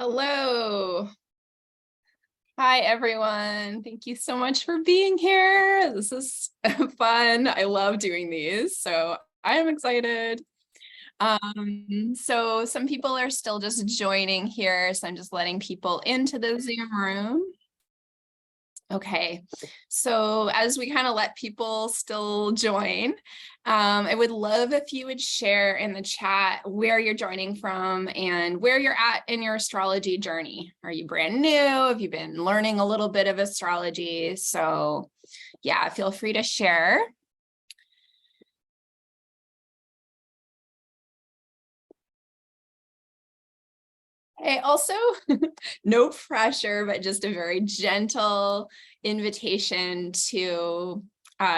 Hello. Hi, everyone. Thank you so much for being here. This is fun. I love doing these, so I am excited. So some people are still just joining here, so I'm just letting people into the Zoom room. Okay, so as we kind of let people still join, I would love if you would share in the chat where you're joining from and where you're at in your astrology journey. Are you brand new? Have you been learning a little bit of astrology? So yeah, feel free to share. Hey, also, no pressure, but just a very gentle invitation to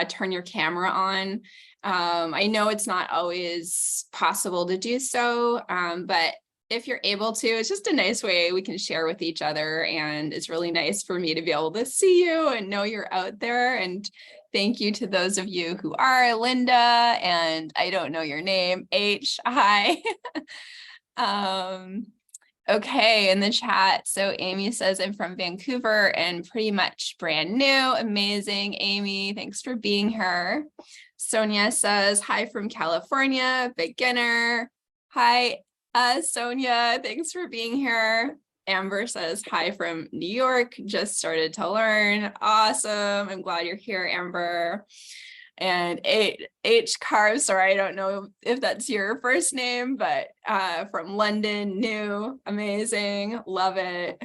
turn your camera on. I know it's not always possible to do so, but if you're able to, it's just a nice way we can share with each other. And it's really nice for me to be able to see you and know you're out there. And thank you to those of you who are Linda, and I don't know your name, H, hi. Okay, in the chat. So Amy says, I'm from Vancouver and pretty much brand new. Amazing, Amy. Thanks for being here. Sonia says, hi from California, beginner. Hi, Sonia. Thanks for being here. Amber says, hi from New York. Just started to learn. Awesome. I'm glad you're here, Amber. And H Carve, sorry, I don't know if that's your first name, but from London, new, amazing, love it.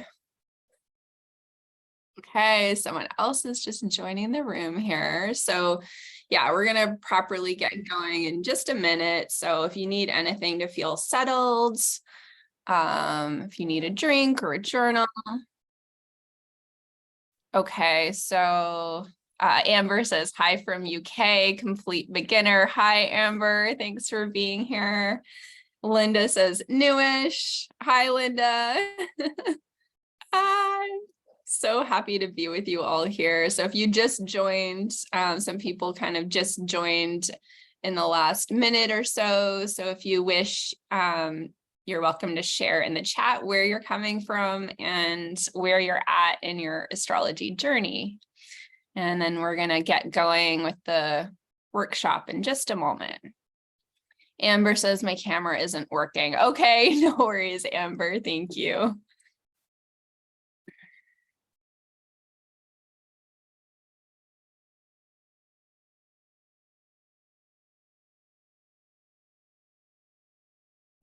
Okay, someone else is just joining the room here. So yeah, we're gonna properly get going in just a minute. So if you need anything to feel settled, if you need a drink or a journal. Okay, so Amber says, hi from UK, complete beginner. Hi, Amber. Thanks for being here. Linda says, newish. Hi, Linda. Hi. So happy to be with you all here. So if you just joined, some people kind of just joined in the last minute or so. So if you wish, you're welcome to share in the chat where you're coming from and where you're at in your astrology journey. And then we're going to get going with the workshop in just a moment. Amber says my camera isn't working. Okay, no worries, Amber. Thank you.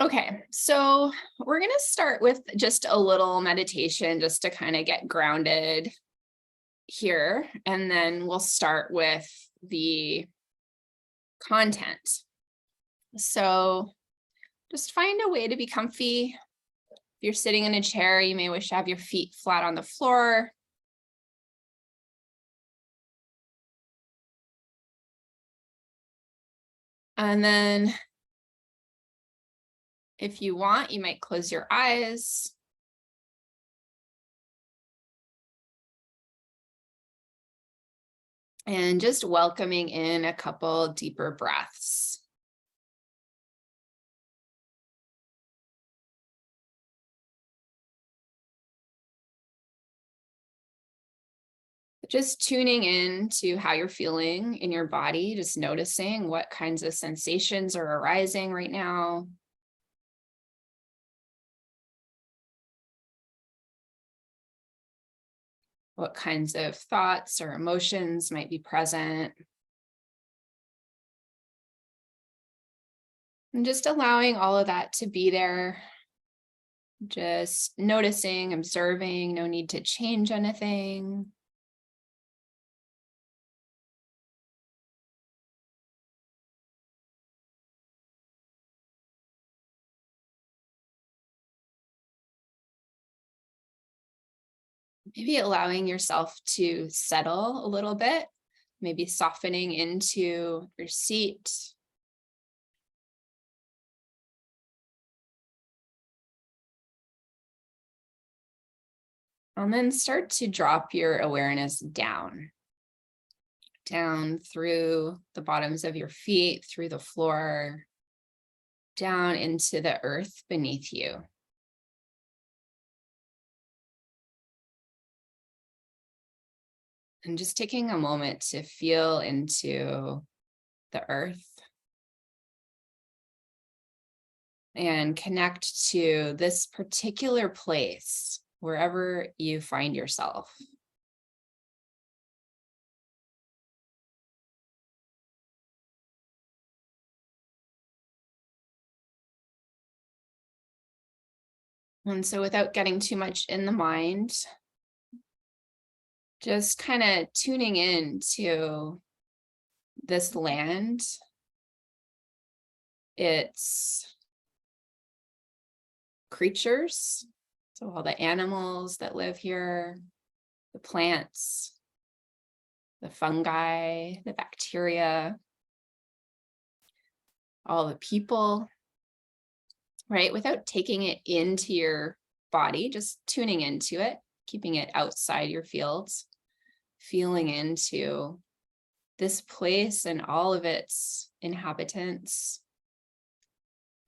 Okay, so we're going to start with just a little meditation just to kind of get grounded here. And then we'll start with the content. So just find a way to be comfy. If you're sitting in a chair, you may wish to have your feet flat on the floor. And then if you want, you might close your eyes. And just welcoming in a couple deeper breaths. Just tuning in to how you're feeling in your body, just noticing what kinds of sensations are arising right now. What kinds of thoughts or emotions might be present. And just allowing all of that to be there. Just noticing, observing, no need to change anything. Maybe allowing yourself to settle a little bit, maybe softening into your seat. And then start to drop your awareness down through the bottoms of your feet, through the floor, down into the earth beneath you. And just taking a moment to feel into the earth and connect to this particular place, wherever you find yourself. And so without getting too much in the mind, just kind of tuning in to this land, its creatures, so all the animals that live here, the plants, the fungi, the bacteria, all the people, right? Without taking it into your body, just tuning into it, keeping it outside your fields, feeling into this place and all of its inhabitants,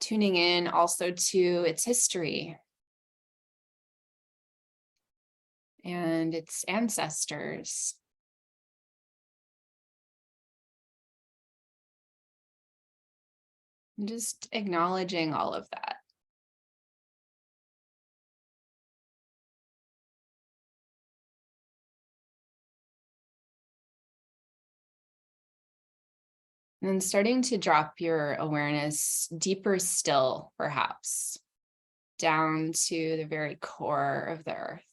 tuning in also to its history and its ancestors. And just acknowledging all of that. And then starting to drop your awareness deeper still, perhaps, down to the very core of the earth.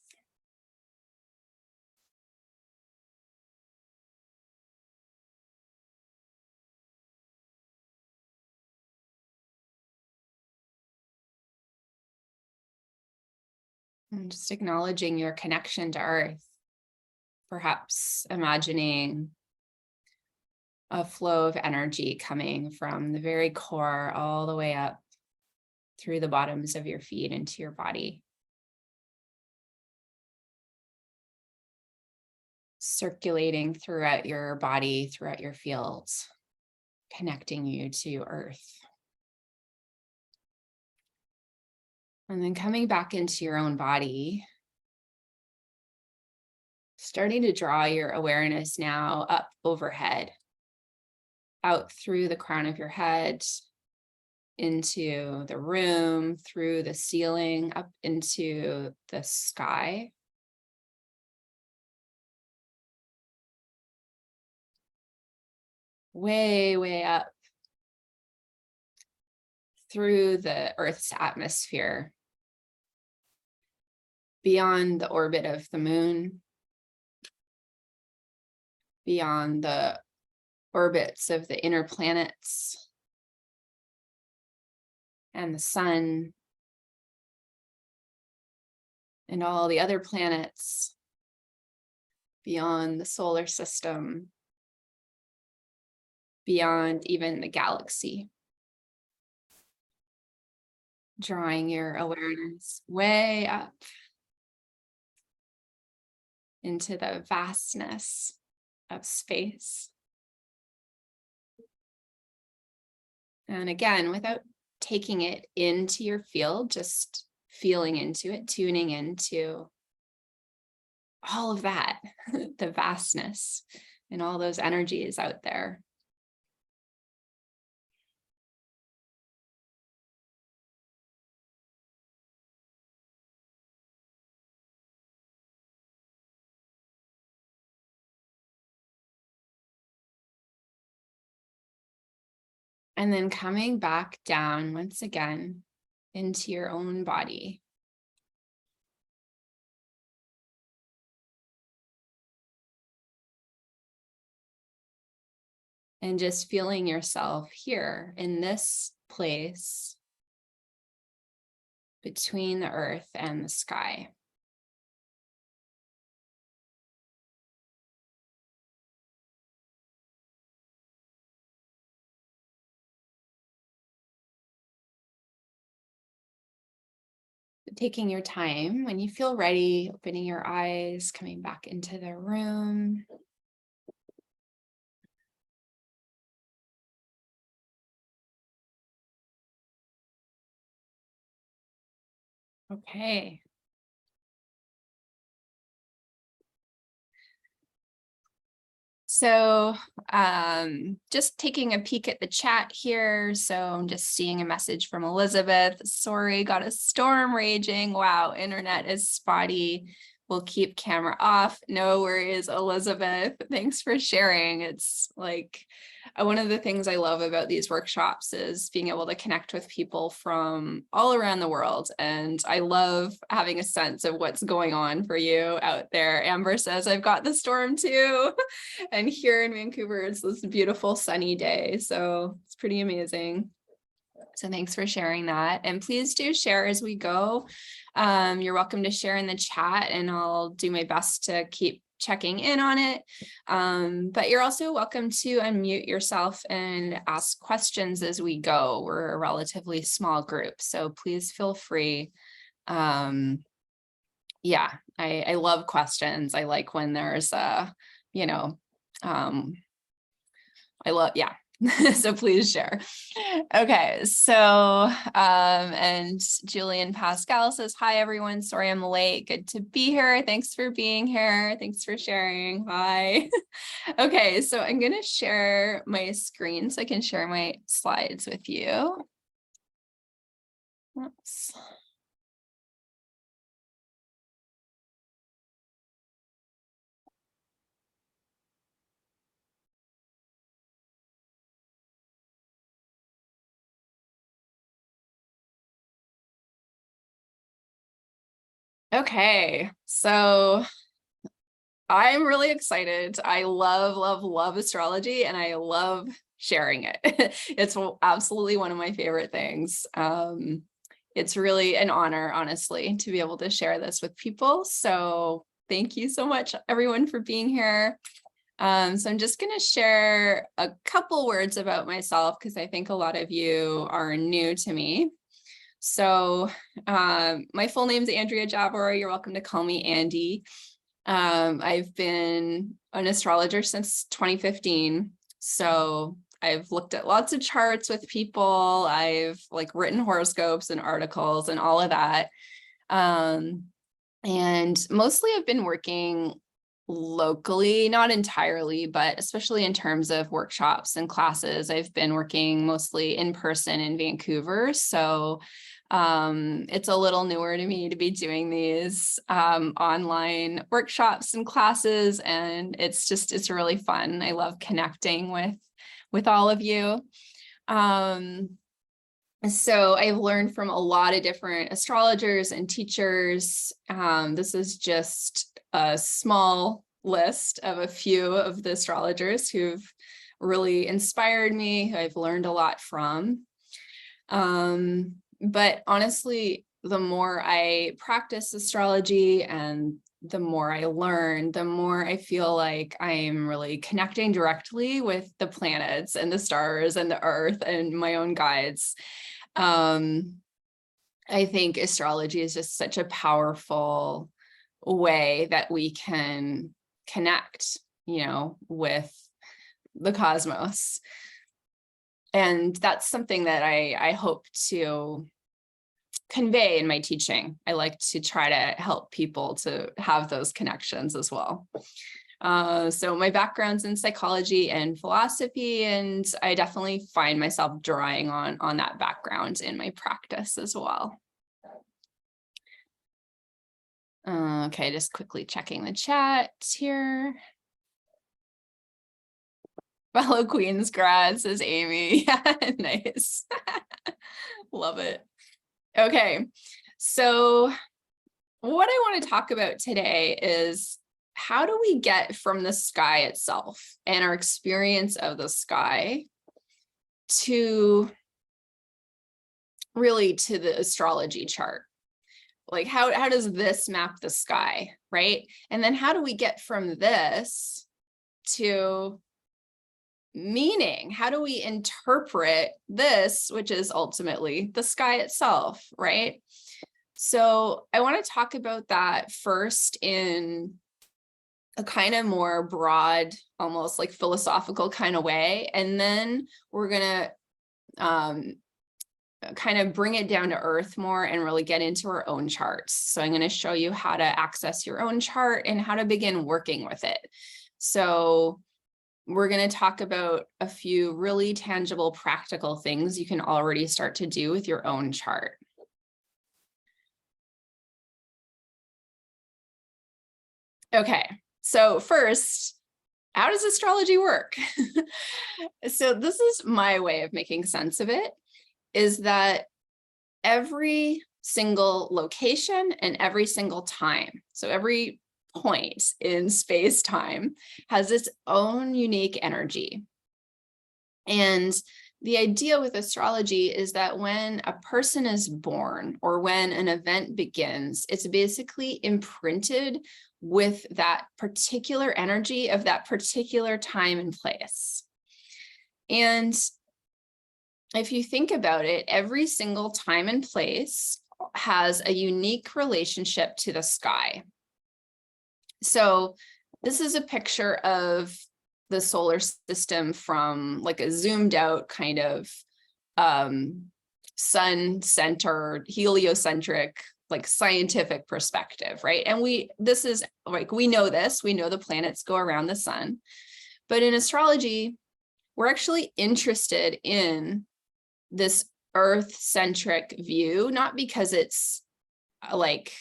And just acknowledging your connection to earth, perhaps imagining a flow of energy coming from the very core all the way up through the bottoms of your feet into your body. Circulating throughout your body, throughout your fields, connecting you to earth. And then coming back into your own body, starting to draw your awareness now up overhead, out through the crown of your head, into the room, through the ceiling, up into the sky. Way, way up through the Earth's atmosphere, beyond the orbit of the moon, beyond the orbits of the inner planets and the sun and all the other planets, beyond the solar system, beyond even the galaxy. Drawing your awareness way up into the vastness of space. And again, without taking it into your field, just feeling into it, tuning into all of that, the vastness and all those energies out there. And then coming back down once again into your own body. And just feeling yourself here in this place between the earth and the sky. Taking your time, when you feel ready, opening your eyes, coming back into the room. Okay. So just taking a peek at the chat here. So I'm just seeing a message from Elizabeth. Sorry, got a storm raging. Wow, internet is spotty. We'll keep camera off. No worries, Elizabeth. Thanks for sharing. It's like one of the things I love about these workshops is being able to connect with people from all around the world. And I love having a sense of what's going on for you out there. Amber says, I've got the storm too. And here in Vancouver, it's this beautiful sunny day. So it's pretty amazing. So thanks for sharing that. And please do share as we go. You're welcome to share in the chat and I'll do my best to keep checking in on it. But you're also welcome to unmute yourself and ask questions as we go. We're a relatively small group, so please feel free. Yeah, I love questions. I like when there's I love, yeah. So please share. Okay, so and Julian Pascal says, hi everyone, sorry I'm late, good to be here. Thanks for being here. Thanks for sharing. Hi. Okay, so I'm gonna share my screen so I can share my slides with you. Oops. Okay, so I'm really excited. I love, love, love astrology and I love sharing it. It's absolutely one of my favorite things. It's really an honor, honestly, to be able to share this with people. So thank you so much, everyone, for being here. So I'm just going to share a couple words about myself because I think a lot of you are new to me. So my full name is Andrea Jabor. You're welcome to call me Andy. I've been an astrologer since 2015. So I've looked at lots of charts with people. I've written horoscopes and articles and all of that. And mostly I've been working locally, not entirely, but especially in terms of workshops and classes. I've been working mostly in person in Vancouver. So it's a little newer to me to be doing these online workshops and classes, and it's really fun. I love connecting with all of you. So I've learned from a lot of different astrologers and teachers. This is just a small list of a few of the astrologers who've really inspired me, who I've learned a lot from. But honestly, the more I practice astrology and the more I learn, the more I feel like I'm really connecting directly with the planets and the stars and the earth and my own guides. I think astrology is just such a powerful way that we can connect, with the cosmos. And that's something that I hope to convey in my teaching. I like to try to help people to have those connections as well. So my background's in psychology and philosophy, and I definitely find myself drawing on that background in my practice as well. Okay, just quickly checking the chat here. Fellow Queens grad, says Amy. Yeah, nice. Love it. Okay, so what I want to talk about today is how do we get from the sky itself and our experience of the sky to really to the astrology chart? Like how does this map the sky, right? And then how do we get from this to meaning? How do we interpret this, which is ultimately the sky itself, right? So I want to talk about that first in a kind of more broad, almost like philosophical kind of way. And then we're going to kind of bring it down to earth more and really get into our own charts. So I'm going to show you how to access your own chart and how to begin working with it. So we're going to talk about a few really tangible, practical things you can already start to do with your own chart. Okay, so first, how does astrology work? So this is my way of making sense of it, is that every single location and every single time, so every point in space-time has its own unique energy. And the idea with astrology is that when a person is born or when an event begins, it's basically imprinted with that particular energy of that particular time and place. And if you think about it, every single time and place has a unique relationship to the sky. So this is a picture of the solar system from like a zoomed out kind of sun-centered, heliocentric, like scientific perspective, right? And this is like, we know the planets go around the sun, but in astrology, we're actually interested in this Earth-centric view, not because it's like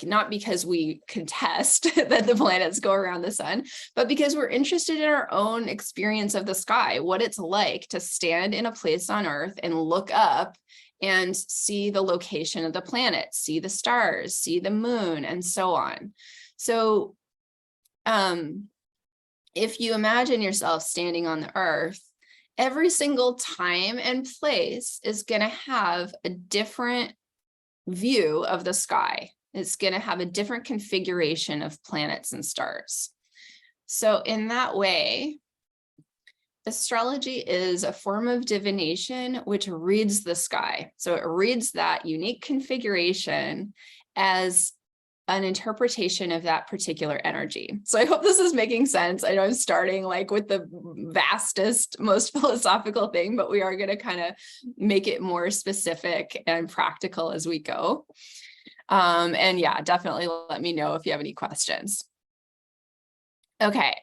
not because we contest that the planets go around the sun, but because we're interested in our own experience of the sky, what it's like to stand in a place on Earth and look up and see the location of the planets, see the stars, see the moon, and so on. So if you imagine yourself standing on the Earth, every single time and place is going to have a different view of the sky. It's going to have a different configuration of planets and stars. So in that way, astrology is a form of divination which reads the sky. So it reads that unique configuration as an interpretation of that particular energy. So I hope this is making sense. I know I'm starting like with the vastest, most philosophical thing, but we are going to kind of make it more specific and practical as we go. And yeah, definitely let me know if you have any questions. Okay,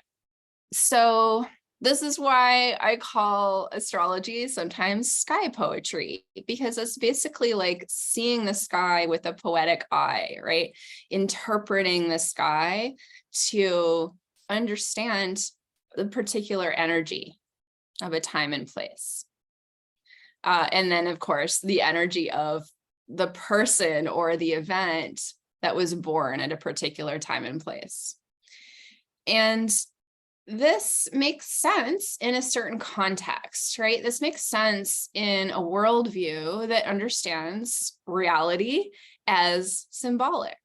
so this is why I call astrology sometimes sky poetry, because it's basically like seeing the sky with a poetic eye, right? Interpreting the sky to understand the particular energy of a time and place. And then, of course, the energy of the person or the event that was born at a particular time and place. And this makes sense in a certain context, right? This makes sense in a worldview that understands reality as symbolic.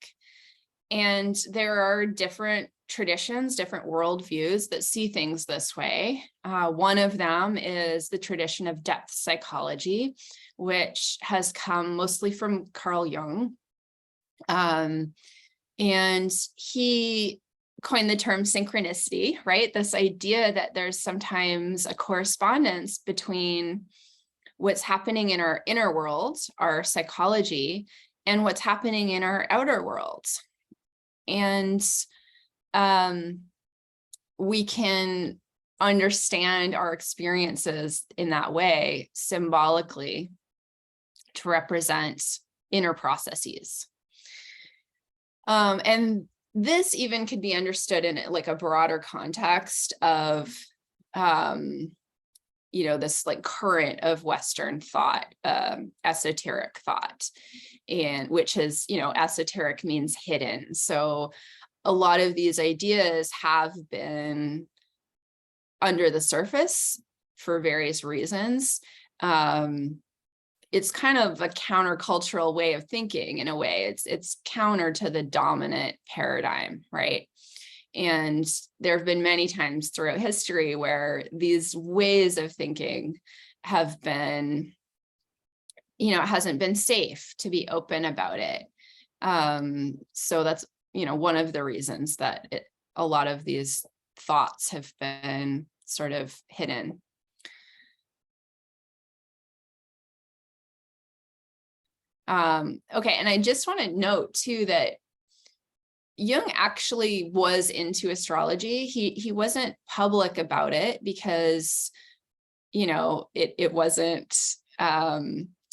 And there are different traditions, different worldviews that see things this way. One of them is the tradition of depth psychology, which has come mostly from Carl Jung. And he coined the term synchronicity, right? This idea that there's sometimes a correspondence between what's happening in our inner world, our psychology, and what's happening in our outer world. And we can understand our experiences in that way symbolically to represent inner processes. And this even could be understood in like a broader context of, this like current of Western thought, esoteric thought, and which is, esoteric means hidden. So a lot of these ideas have been under the surface for various reasons. It's kind of a countercultural way of thinking in a way. It's counter to the dominant paradigm, right? And there have been many times throughout history where these ways of thinking have been, it hasn't been safe to be open about it. So that's, one of the reasons that a lot of these thoughts have been sort of hidden. Okay, and I just want to note too that Jung actually was into astrology. He wasn't public about it because, you know, it wasn't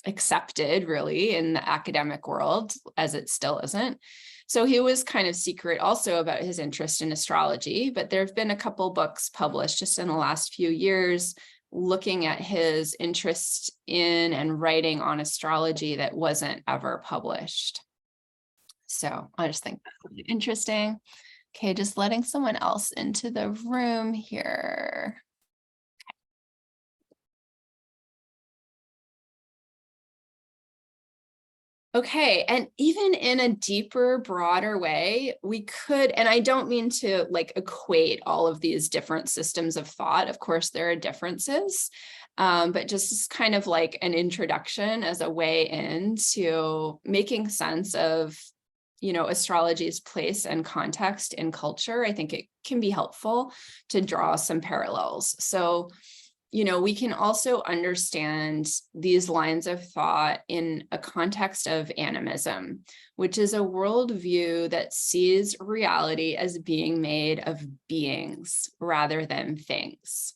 accepted really in the academic world, as it still isn't. So he was kind of secret also about his interest in astrology, but there have been a couple books published just in the last few years looking at his interest in and writing on astrology that wasn't ever published. So I just think that's really interesting. Okay, just letting someone else into the room here. Okay, and even in a deeper, broader way, we could, and I don't mean to like equate all of these different systems of thought. Of course, there are differences, but just kind of like an introduction as a way into making sense of, you know, astrology's place and context in culture. I think it can be helpful to draw some parallels. So, you know, we can also understand these lines of thought in a context of animism, which is a worldview that sees reality as being made of beings rather than things.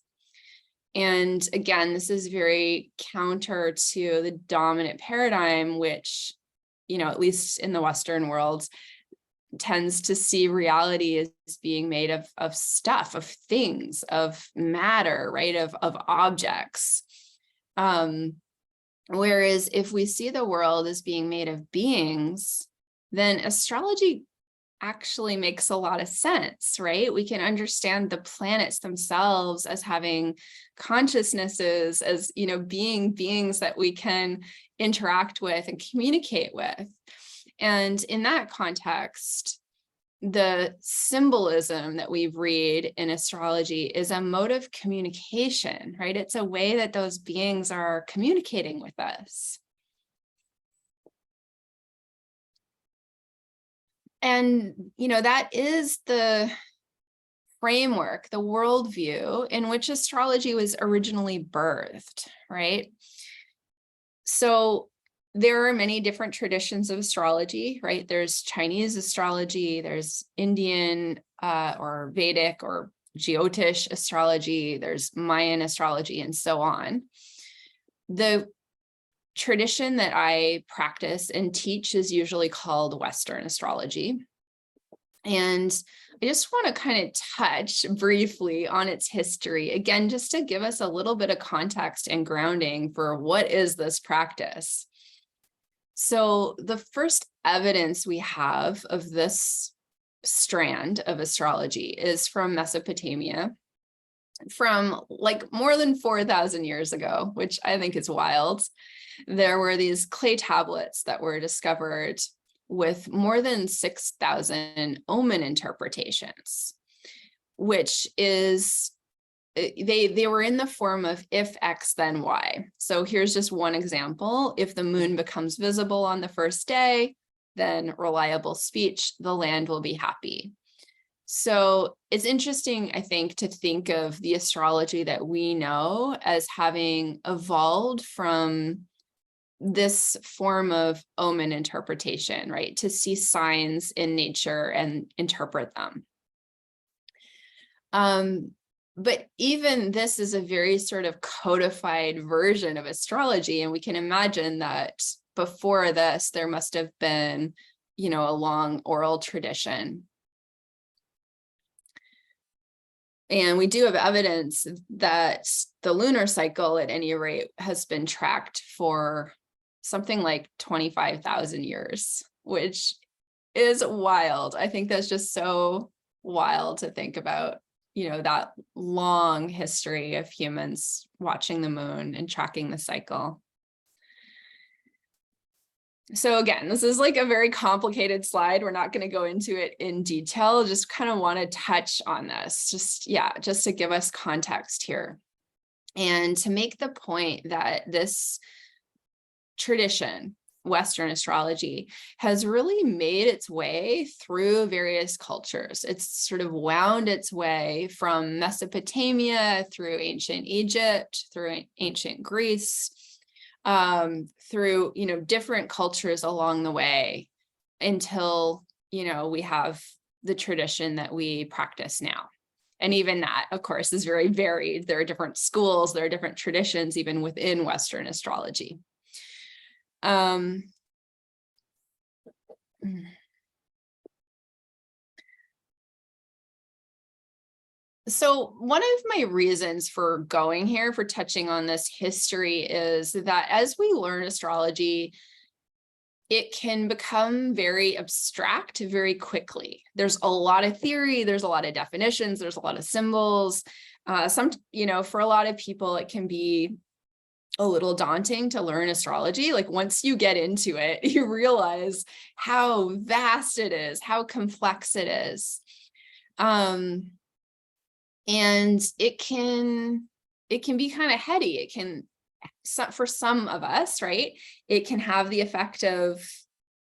And again, this is very counter to the dominant paradigm, which, you know, at least in the Western world, tends to see reality as being made of stuff, of things, of matter, right, of objects. Whereas if we see the world as being made of beings, then astrology actually makes a lot of sense, right? We can understand the planets themselves as having consciousnesses, as, you know, being beings that we can interact with and communicate with. And in that context, the symbolism that we read in astrology is a mode of communication, right? It's a way that those beings are communicating with us. And, you know, that is the framework, the worldview in which astrology was originally birthed, right? So there are many different traditions of astrology, right? There's Chinese astrology, there's Indian or Vedic or Jyotish astrology, there's Mayan astrology, and so on. The tradition that I practice and teach is usually called Western astrology. And I just want to kind of touch briefly on its history, again, just to give us a little bit of context and grounding for what is this practice. So the first evidence we have of this strand of astrology is from Mesopotamia, from like more than 4,000 years ago, which I think is wild. There were these clay tablets that were discovered with more than 6,000 omen interpretations, which is, they were in the form of if X, then Y. So here's just one example. If the moon becomes visible on the first day, then reliable speech, the land will be happy. So it's interesting, I think, to think of the astrology that we know as having evolved from this form of omen interpretation, right? To see signs in nature and interpret them. But even this is a very sort of codified version of astrology. And we can imagine that before this, there must have been, you know, a long oral tradition. And we do have evidence that the lunar cycle, at any rate, has been tracked for something like 25,000 years, which is wild. I think that's just so wild to think about, you know, that long history of humans watching the moon and tracking the cycle. So again, this is like a very complicated slide. We're not going to go into it in detail, just kind of want to touch on this, just to give us context here. And to make the point that this tradition, Western astrology, has really made its way through various cultures. It's sort of wound its way from Mesopotamia through ancient Egypt, through ancient Greece, through, you know, different cultures along the way until, you know, we have the tradition that we practice now. And even that, of course, is very varied. There are different schools, there are different traditions, even within Western astrology. So one of my reasons for going here, for touching on this history, is that as we learn astrology, it can become very abstract very quickly. There's a lot of theory, there's a lot of definitions, there's a lot of symbols. For a lot of people, it can be a little daunting to learn astrology. Like once you get into it, you realize how vast it is, how complex it is. And it can be kind of heady. It can, for some of us, right, it can have the effect of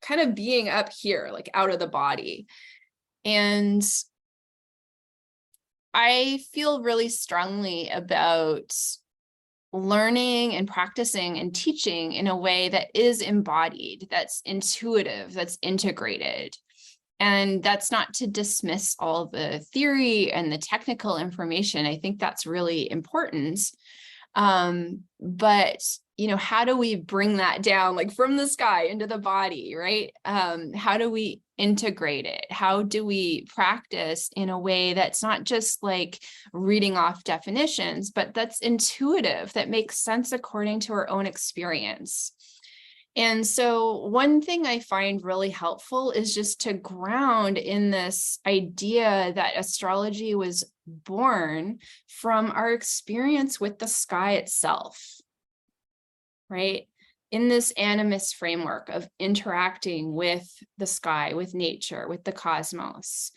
kind of being up here, like out of the body. And I feel really strongly about learning and practicing and teaching in a way that is embodied, that's intuitive, that's integrated. And that's not to dismiss all the theory and the technical information. I think that's really important. But, how do we bring that down, like from the sky into the body, right? How do we integrate it? How do we practice in a way that's not just like reading off definitions, but that's intuitive, that makes sense according to our own experience? And so one thing I find really helpful is just to ground in this idea that astrology was born from our experience with the sky itself, right? In this animist framework of interacting with the sky, with nature, with the cosmos,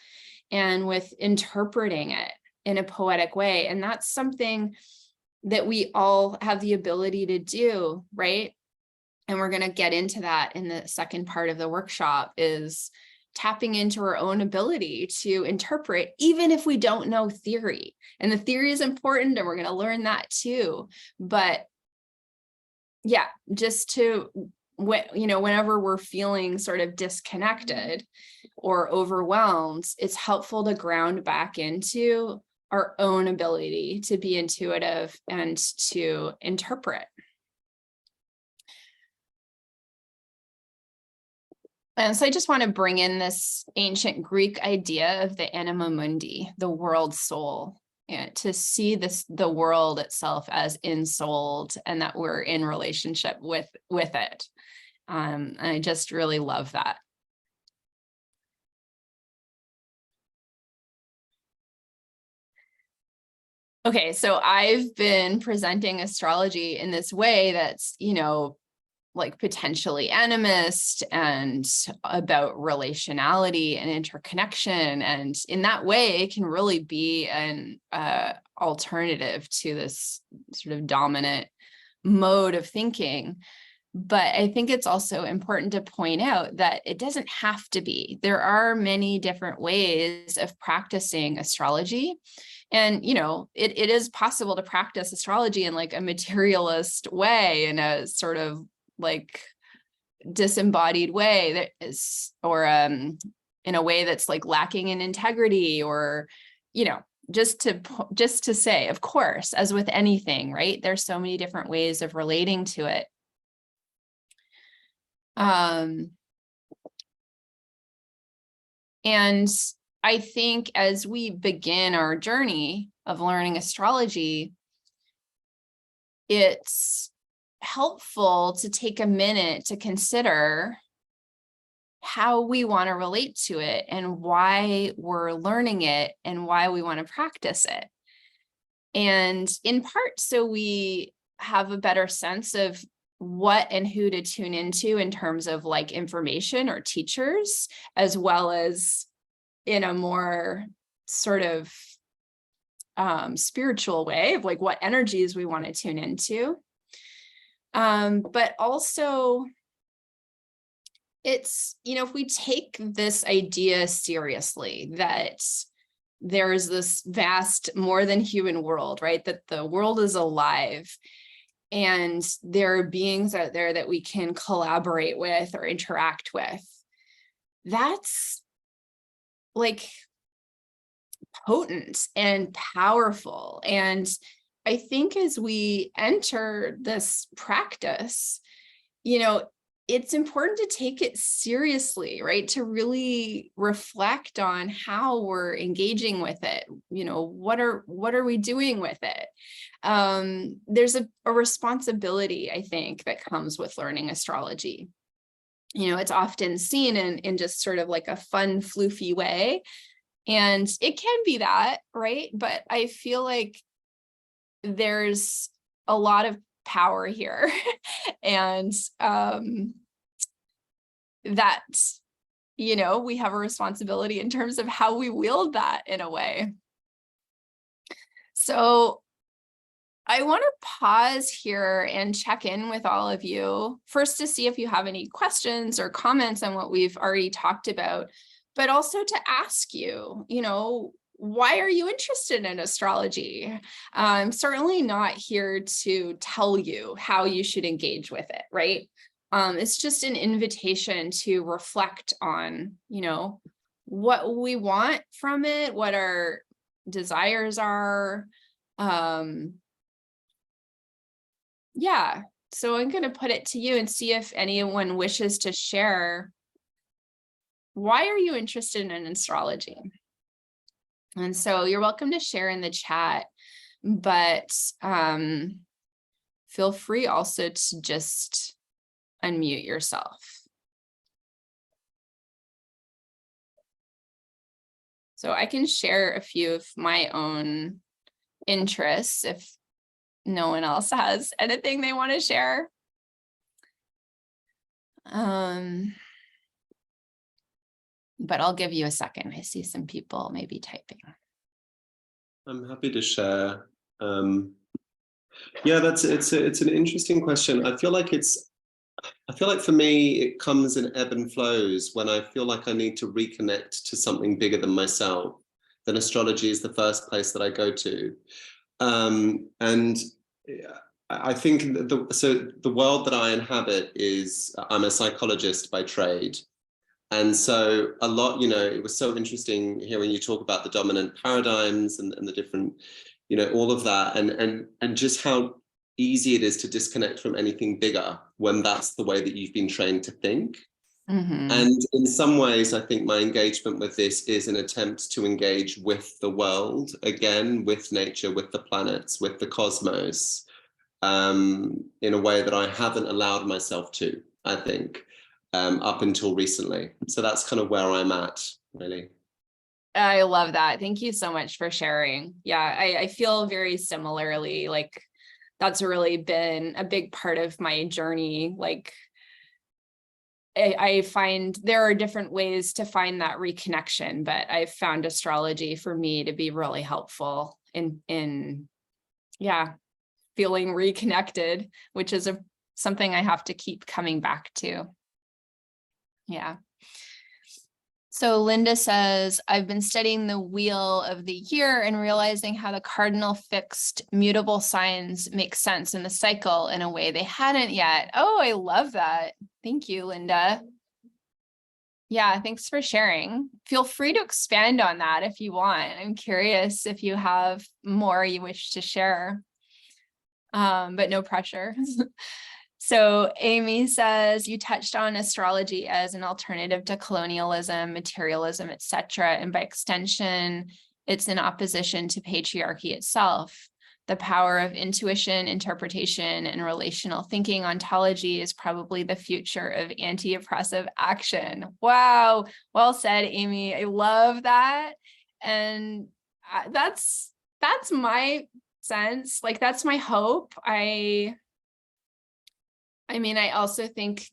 and with interpreting it in a poetic way. And that's something that we all have the ability to do, right? And we're going to get into that in the second part of the workshop, is tapping into our own ability to interpret, even if we don't know theory. And the theory is important, and we're going to learn that too. But yeah, just to, whenever we're feeling sort of disconnected or overwhelmed, it's helpful to ground back into our own ability to be intuitive and to interpret. And so I just want to bring in this ancient Greek idea of the anima mundi, the world soul, to see the world itself as ensouled, and that we're in relationship with it. And I just really love that. Okay, so I've been presenting astrology in this way that's, like potentially animist and about relationality and interconnection. And in that way, it can really be an alternative to this sort of dominant mode of thinking. But I think it's also important to point out that it doesn't have to be. There are many different ways of practicing astrology. And, it is possible to practice astrology in like a materialist way, in a sort of like disembodied way that is, or in a way that's like lacking in integrity, or, just to say, of course, as with anything, right? There's so many different ways of relating to it. And I think as we begin our journey of learning astrology, it's helpful to take a minute to consider how we want to relate to it, and why we're learning it, and why we want to practice it. And in part, so we have a better sense of what and who to tune into in terms of like information or teachers, as well as in a more sort of spiritual way of like what energies we want to tune into. But also, it's, if we take this idea seriously, that there is this vast, more than human world, right? That the world is alive, and there are beings out there that we can collaborate with or interact with. That's like potent and powerful. And I think as we enter this practice, it's important to take it seriously, right? To really reflect on how we're engaging with it. What are we doing with it? There's a responsibility, I think, that comes with learning astrology. It's often seen in just sort of like a fun, floofy way. And it can be that, right? But I feel like there's a lot of power here. And that, we have a responsibility in terms of how we wield that in a way. So I want to pause here and check in with all of you first to see if you have any questions or comments on what we've already talked about, but also to ask you, why are you interested in astrology? I'm certainly not here to tell you how you should engage with it, right? It's just an invitation to reflect on, what we want from it, what our desires are. Yeah, so I'm going to put it to you and see if anyone wishes to share. Why are you interested in astrology? And so you're welcome to share in the chat, but feel free also to just unmute yourself. So I can share a few of my own interests if no one else has anything they want to share. But I'll give you a second. I see some people maybe typing. I'm happy to share. Yeah, it's an interesting question. I feel like for me, it comes in ebb and flows. When I feel like I need to reconnect to something bigger than myself, then astrology is the first place that I go to. And I think the world that I inhabit I'm a psychologist by trade. And so a lot, it was so interesting hearing you talk about the dominant paradigms and the different, all of that, and just how easy it is to disconnect from anything bigger when that's the way that you've been trained to think. Mm-hmm. And in some ways, I think my engagement with this is an attempt to engage with the world again, with nature, with the planets, with the cosmos, in a way that I haven't allowed myself to, I think. Up until recently. So that's kind of where I'm at, really. I love that. Thank you so much for sharing. Yeah, I feel very similarly. Like that's really been a big part of my journey. Like I find there are different ways to find that reconnection, but I've found astrology for me to be really helpful in feeling reconnected, which is something I have to keep coming back to. Yeah. So Linda says, I've been studying the wheel of the year and realizing how the cardinal fixed mutable signs make sense in the cycle in a way they hadn't yet. Oh, I love that. Thank you, Linda. Yeah, thanks for sharing. Feel free to expand on that if you want. I'm curious if you have more you wish to share, but no pressure. So Amy says, you touched on astrology as an alternative to colonialism, materialism, etc. And by extension, it's in opposition to patriarchy itself. The power of intuition, interpretation, and relational thinking ontology is probably the future of anti-oppressive action. Wow. Well said, Amy. I love that. And that's my sense. Like, that's my hope. I mean, I also think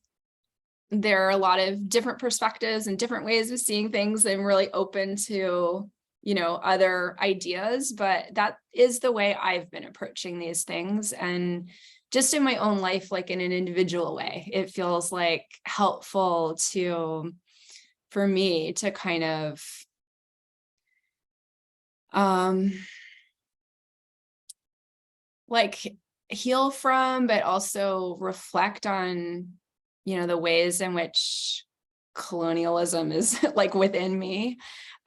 there are a lot of different perspectives and different ways of seeing things. I'm really open to, other ideas, but that is the way I've been approaching these things. And just in my own life, like in an individual way, it feels like helpful for me to kind of, like heal from, but also reflect on, the ways in which colonialism is like within me.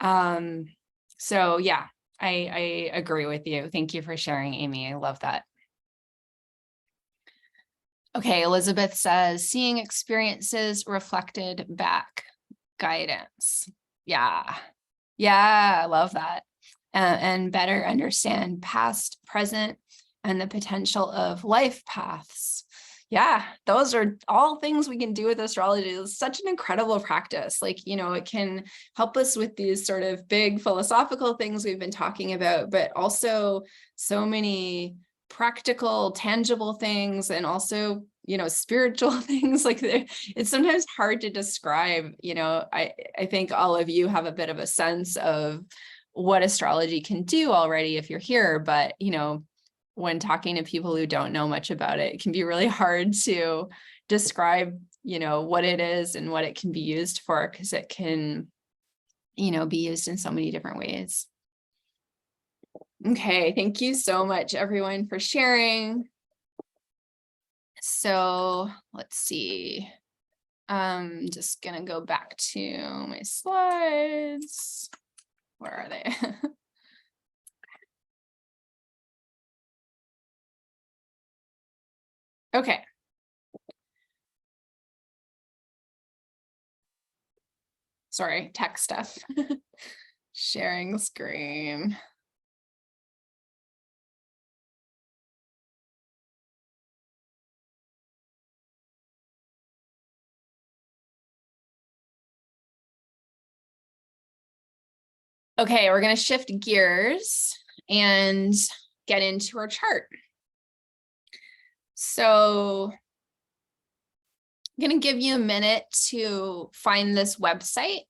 So yeah, I agree with you. Thank you for sharing, Amy. I love that. Okay, Elizabeth says, seeing experiences reflected back, guidance. Yeah, yeah, I love that. And better understand past, present, and the potential of life paths. Yeah, those are all things we can do with astrology. It's such an incredible practice. Like, it can help us with these sort of big philosophical things we've been talking about, but also so many practical, tangible things, and also, spiritual things. Like, it's sometimes hard to describe. I think all of you have a bit of a sense of what astrology can do already if you're here, but when talking to people who don't know much about it, it can be really hard to describe what it is and what it can be used for, because it can be used in so many different ways. Okay, thank you so much, everyone, for sharing. So let's see. I'm just gonna go back to my slides. Where are they? Okay. Sorry, tech stuff. Sharing screen. Okay, we're going to shift gears and get into our chart. So I'm going to give you a minute to find this website.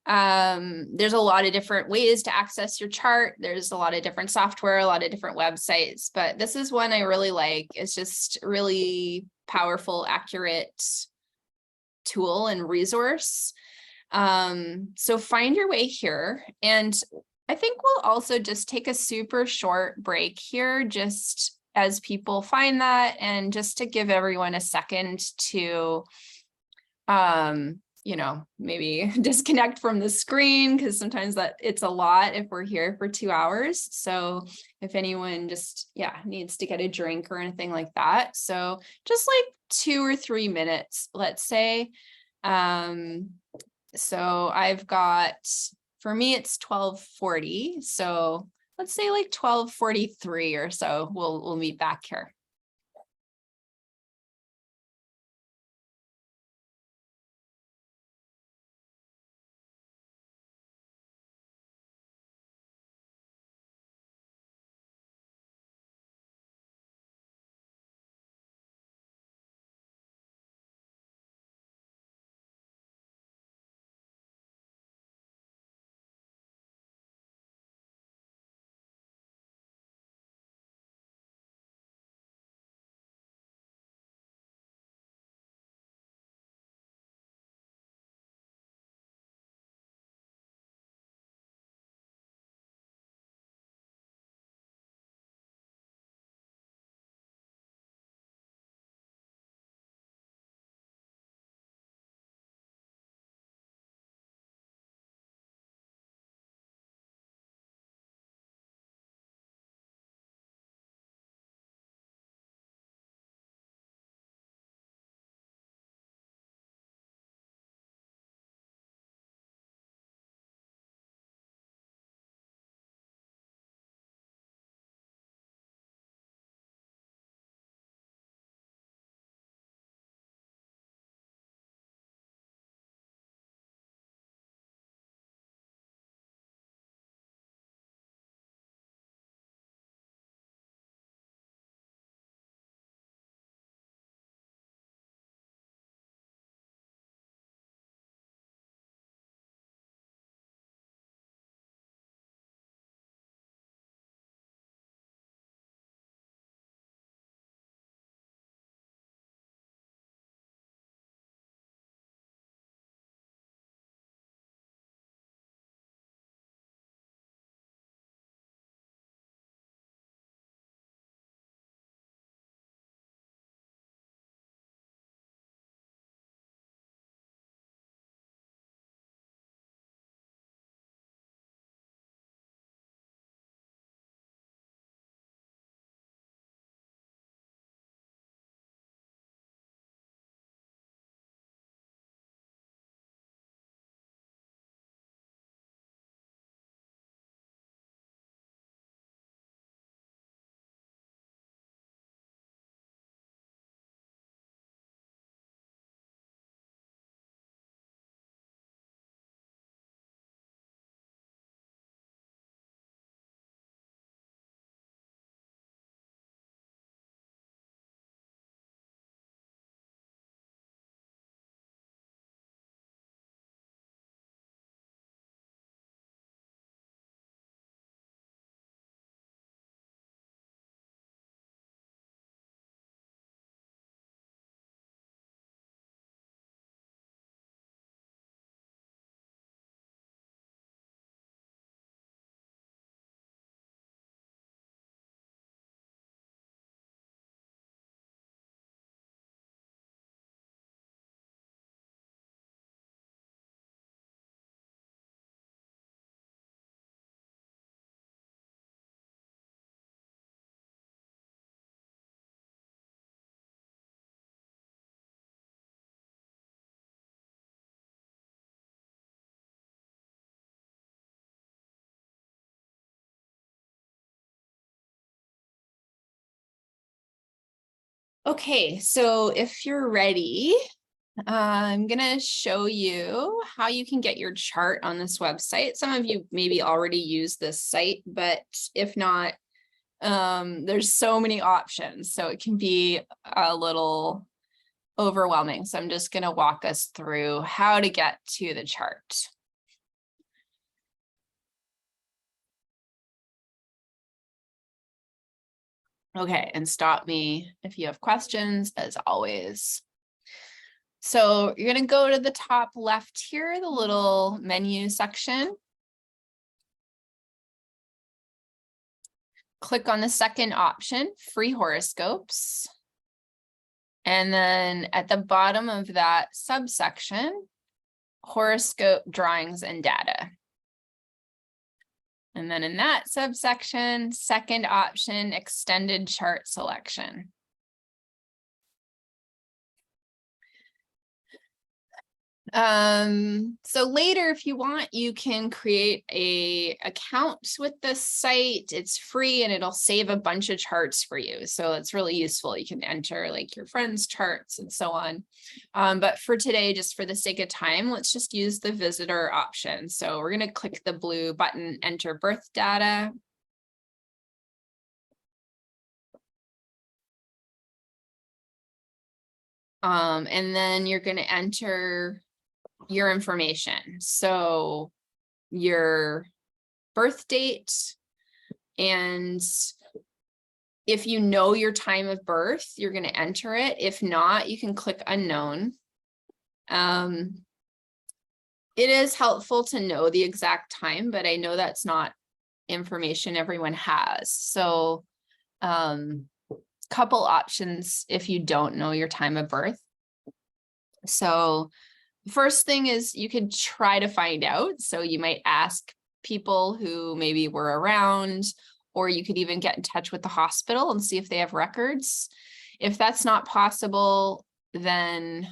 There's a lot of different ways to access your chart. There's a lot of different software, a lot of different websites, but this is one I really like. It's just really powerful, accurate tool and resource. So find your way here. And I think we'll also just take a super short break here, just as people find that, and just to give everyone a second to, maybe disconnect from the screen, because sometimes it's a lot if we're here for 2 hours. So if anyone just, needs to get a drink or anything like that. So just like 2 or 3 minutes, let's say. So I've got, for me, it's 12:40. So let's say like 12:43 or so, we'll meet back here. Okay, so if you're ready, I'm gonna show you how you can get your chart on this website. Some of you maybe already use this site, but if not, there's so many options, so it can be a little overwhelming. So I'm just gonna walk us through how to get to the chart. Okay, and stop me if you have questions, as always. So you're going to go to the top left here, the little menu section. Click on the second option, free horoscopes. And then at the bottom of that subsection, horoscope drawings and data. And then in that subsection, second option, extended chart selection. So later, if you want, you can create a account with this site. It's free and it'll save a bunch of charts for you. So it's really useful. You can enter like your friends' charts and so on. But for today, just for the sake of time, let's just use the visitor option. So we're going to click the blue button, enter birth data. And then you're going to enter your information. So your birth date, and if you know your time of birth, you're going to enter it. If not, you can click unknown. It is helpful to know the exact time, but I know that's not information everyone has. So couple options if you don't know your time of birth. So first thing is you could try to find out. So you might ask people who maybe were around, or you could even get in touch with the hospital and see if they have records. If that's not possible, then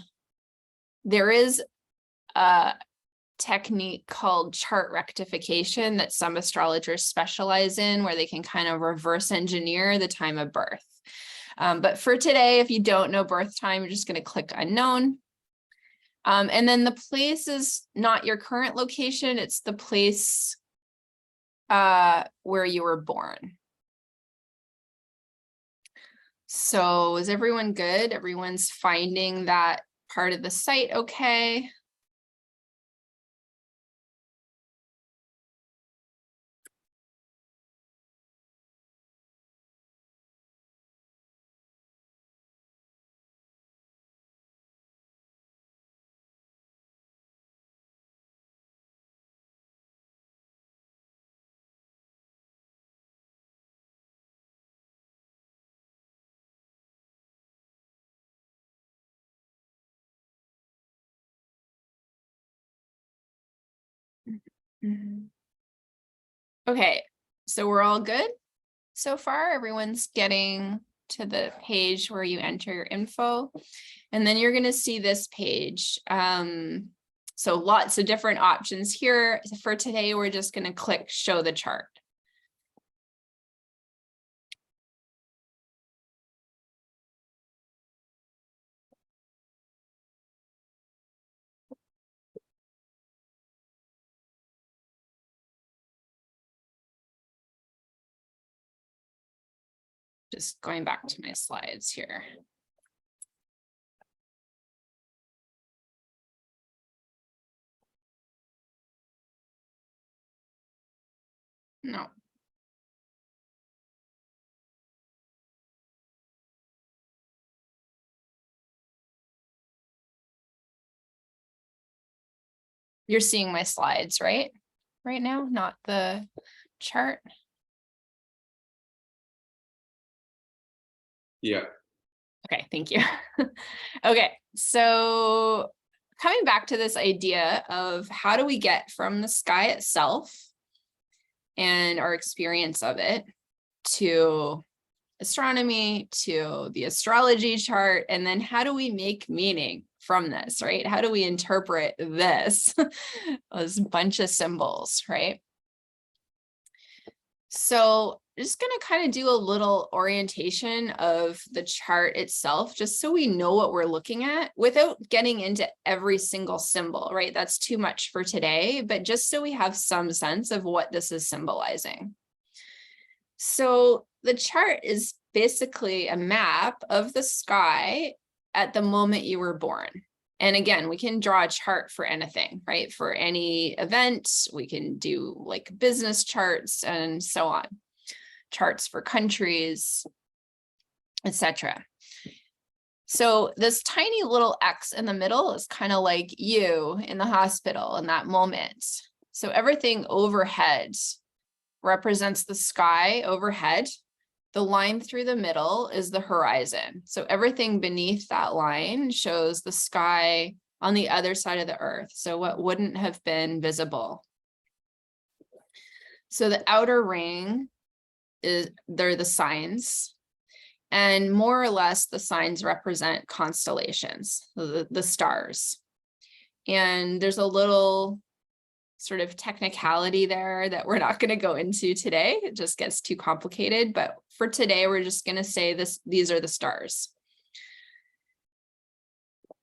there is a technique called chart rectification that some astrologers specialize in, where they can kind of reverse engineer the time of birth. But for today, if you don't know birth time, you're just going to click unknown. And then the place is not your current location, it's the place where you were born. So is everyone good? Everyone's finding that part of the site okay? Okay, so we're all good so far. Everyone's getting to the page where you enter your info, and then you're going to see this page. So lots of different options here. For today, we're just going to click show the chart. Just going back to my slides here. No. You're seeing my slides, right? Right now, not the chart. Yeah. Okay, thank you. Okay, so coming back to this idea of how do we get from the sky itself and our experience of it to astronomy, to the astrology chart, and then how do we make meaning from this, right? How do we interpret this, this bunch of symbols, right? So just going to kind of do a little orientation of the chart itself, just so we know what we're looking at without getting into every single symbol, right? That's too much for today, but just so we have some sense of what this is symbolizing. So the chart is basically a map of the sky at the moment you were born. And again, we can draw a chart for anything, right? For any event, we can do like business charts and so on. Charts for countries, etc. So this tiny little X in the middle is kind of like you in the hospital in that moment. So everything overhead represents the sky overhead. The line through the middle is the horizon. So everything beneath that line shows the sky on the other side of the earth. So what wouldn't have been visible. So the outer ring they're the signs, and more or less the signs represent constellations, the stars. And there's a little sort of technicality there that we're not going to go into today. It just gets too complicated, but for today, we're just going to say these are the stars.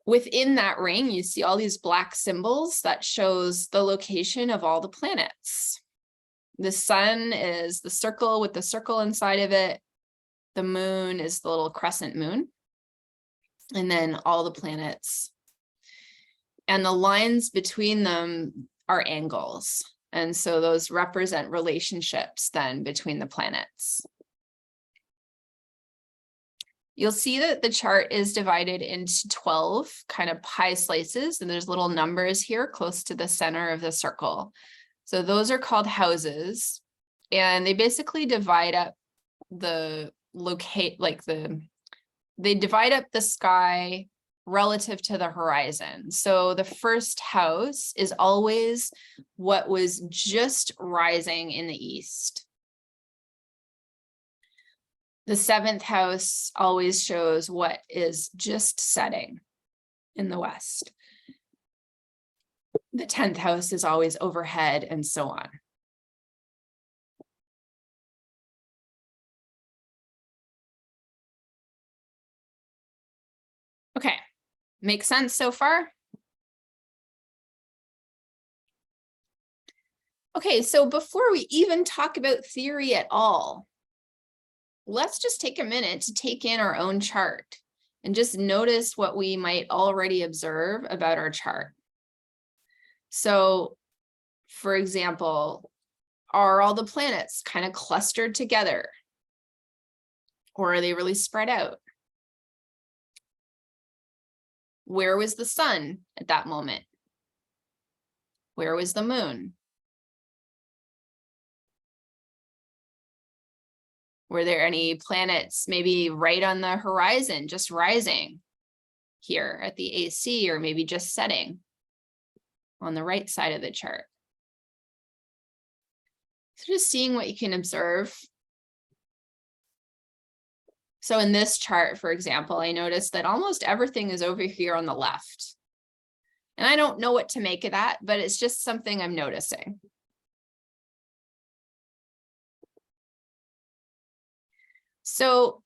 Within that ring, you see all these black symbols that shows the location of all the planets. The sun is the circle with the circle inside of it. The moon is the little crescent moon. And then all the planets. And the lines between them are angles. And so those represent relationships then between the planets. You'll see that the chart is divided into 12 kind of pie slices, and there's little numbers here close to the center of the circle. So those are called houses, and they basically divide up the they divide up the sky relative to the horizon. So the first house is always what was just rising in the east. The seventh house always shows what is just setting in the west. The 10th house is always overhead, and so on. Okay, makes sense so far? Okay, so before we even talk about theory at all, let's just take a minute to take in our own chart and just notice what we might already observe about our chart. So, for example, are all the planets kind of clustered together? Or are they really spread out? Where was the sun at that moment? Where was the moon? Were there any planets maybe right on the horizon, just rising here at the AC, or maybe just setting on the right side of the chart? So just seeing what you can observe. So in this chart, for example, I noticed that almost everything is over here on the left. And I don't know what to make of that, but it's just something I'm noticing. So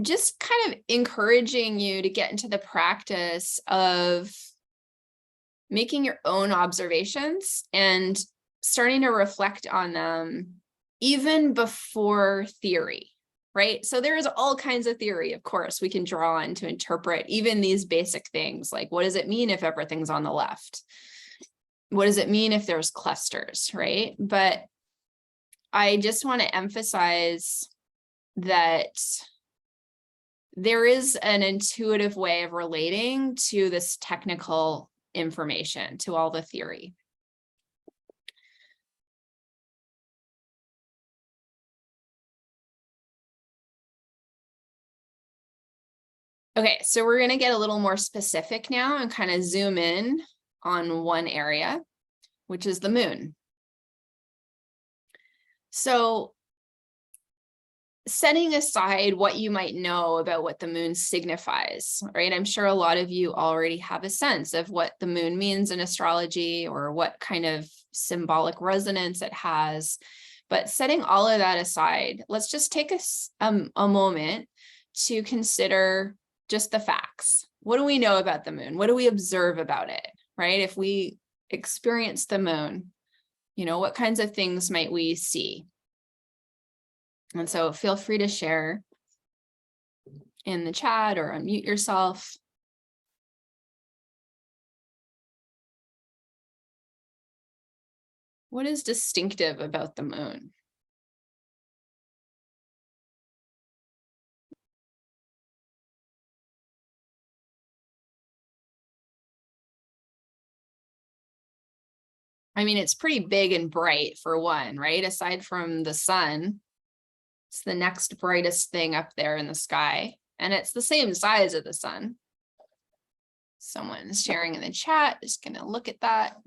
just kind of encouraging you to get into the practice of making your own observations and starting to reflect on them even before theory, right? So there is all kinds of theory, of course, we can draw on to interpret even these basic things, like what does it mean if everything's on the left? What does it mean if there's clusters, right? But I just want to emphasize that there is an intuitive way of relating to this technical information, to all the theory. Okay, so we're going to get a little more specific now and kind of zoom in on one area, which is the moon. So setting aside what you might know about what the moon signifies, right? I'm sure a lot of you already have a sense of what the moon means in astrology or what kind of symbolic resonance it has. But setting all of that aside, let's just take a moment to consider just the facts. What do we know about the moon? What do we observe about it, right? If we experience the moon, what kinds of things might we see? And so feel free to share in the chat or unmute yourself. What is distinctive about the moon? I mean, it's pretty big and bright for one, right? Aside from the sun, it's the next brightest thing up there in the sky. And it's the same size of the sun. Someone's sharing in the chat. Just going to look at that.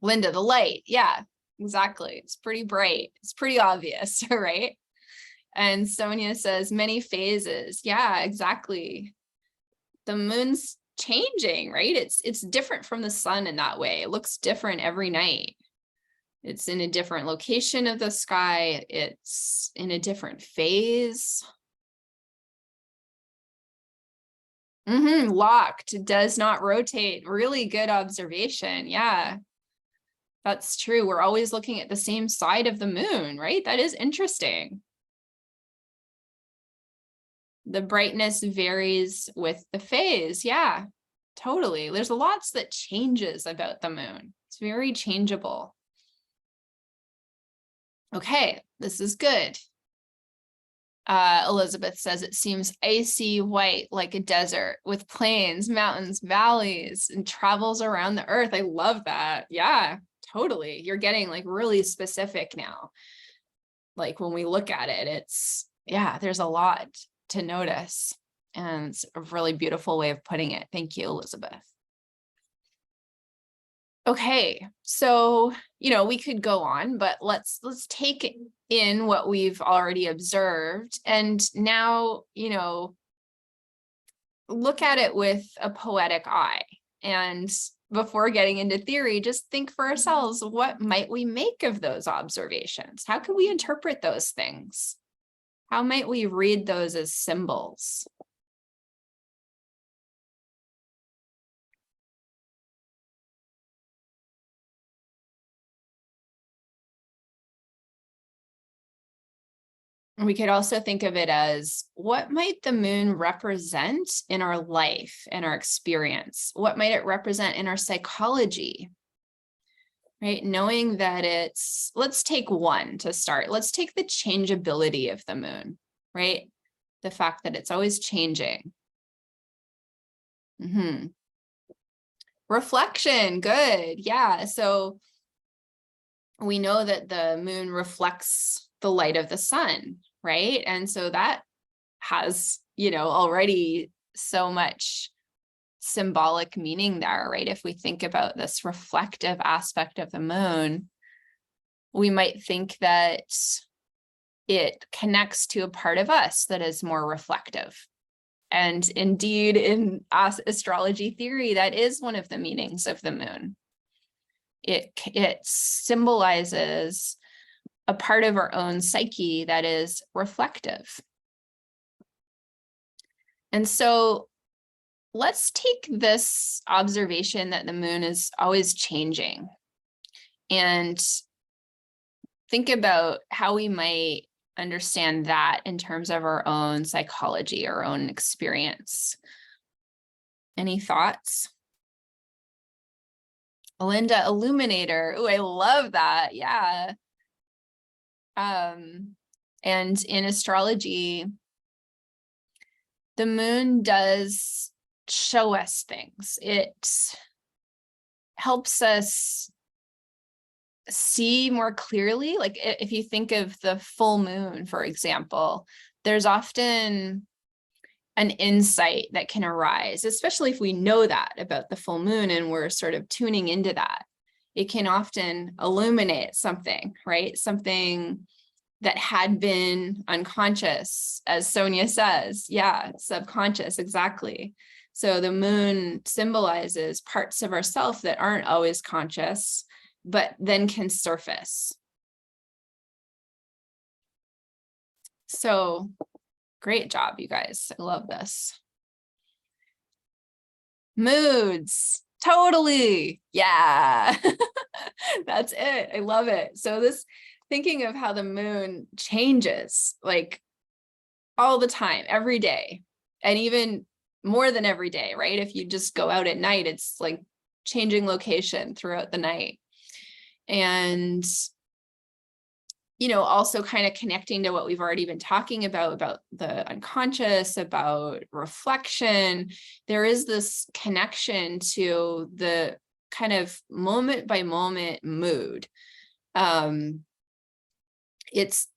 Linda, the light. Yeah, exactly. It's pretty bright. It's pretty obvious, right? And Sonia says many phases. Yeah, exactly. The moon's changing, right? It's different from the sun in that way. It looks different every night. It's in a different location of the sky. It's in a different phase. Locked, does not rotate. Really good observation. Yeah, that's true. We're always looking at the same side of the moon, right? That is interesting. The brightness varies with the phase. Yeah, totally. There's lots that changes about the moon. It's very changeable. Okay, this is good. Elizabeth says it seems icy white like a desert with plains, mountains, valleys, and travels around the earth. I love that. Yeah, totally. You're getting like really specific now. Like when we look at it, there's a lot to notice. And it's a really beautiful way of putting it. Thank you, Elizabeth. Okay, so, we could go on, but let's take in what we've already observed. And now, look at it with a poetic eye. And before getting into theory, just think for ourselves, what might we make of those observations? How can we interpret those things? How might we read those as symbols? We could also think of it as, what might the moon represent in our life and our experience? What might it represent in our psychology? Right? Knowing that let's take one to start. Let's take the changeability of the moon, right? The fact that it's always changing. Reflection, good. Yeah. So we know that the moon reflects the light of the sun, right? And so that has, already so much symbolic meaning there, right? If we think about this reflective aspect of the moon, we might think that it connects to a part of us that is more reflective. And indeed, in astrology theory, that is one of the meanings of the moon. It symbolizes a part of our own psyche that is reflective. And so let's take this observation that the moon is always changing and think about how we might understand that in terms of our own psychology, our own experience. Any thoughts? Linda, illuminator. Oh, I love that. Yeah. And in astrology, the moon does show us things. It helps us see more clearly. Like if you think of the full moon, for example, there's often an insight that can arise, especially if we know that about the full moon and we're sort of tuning into that. It can often illuminate something, right? Something that had been unconscious, as Sonia says. Yeah, subconscious, exactly. So the moon symbolizes parts of ourself that aren't always conscious. but then can surface. So great job, you guys. I love this. Moods. Totally. Yeah. That's it. I love it. So this thinking of how the moon changes like all the time, every day, and even more than every day, right? If you just go out at night, it's like changing location throughout the night. And also kind of connecting to what we've already been talking about the unconscious, about reflection. There is this connection to the kind of moment by moment mood. It's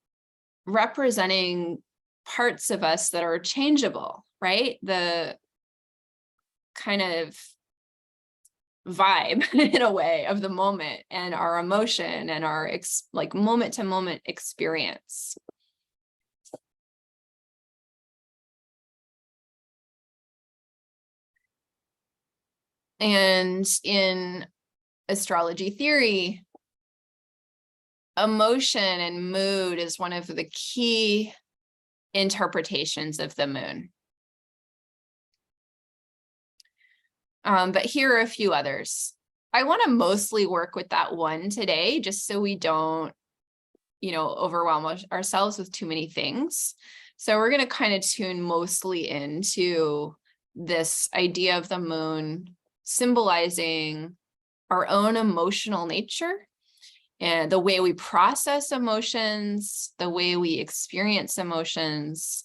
representing parts of us that are changeable, right? The kind of vibe in a way of the moment and our emotion and our like moment to moment experience. And in astrology theory, emotion and mood is one of the key interpretations of the moon. But here are a few others. I want to mostly work with that one today, just so we don't, overwhelm ourselves with too many things. So we're going to kind of tune mostly into this idea of the moon symbolizing our own emotional nature and the way we process emotions, the way we experience emotions.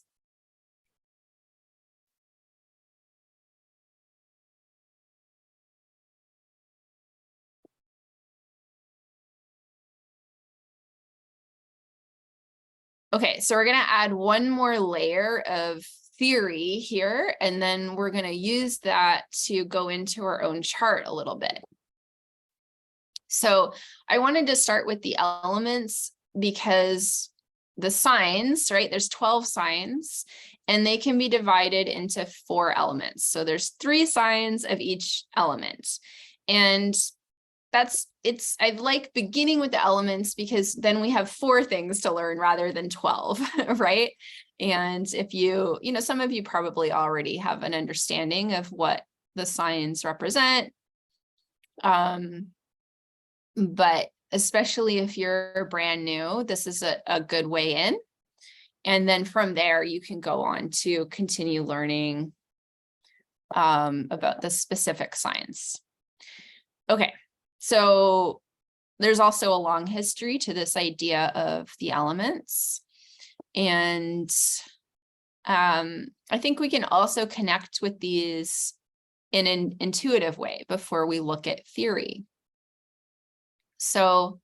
Okay, so we're going to add one more layer of theory here, and then we're going to use that to go into our own chart a little bit. So I wanted to start with the elements because the signs, right? There's 12 signs, and they can be divided into 4 elements. So there's 3 signs of each element. And I like beginning with the elements because then we have 4 things to learn rather than 12, right? And if some of you probably already have an understanding of what the signs represent. But especially if you're brand new, this is a good way in. And then from there, you can go on to continue learning about the specific signs. Okay. So there's also a long history to this idea of the elements. And I think we can also connect with these in an intuitive way before we look at theory. So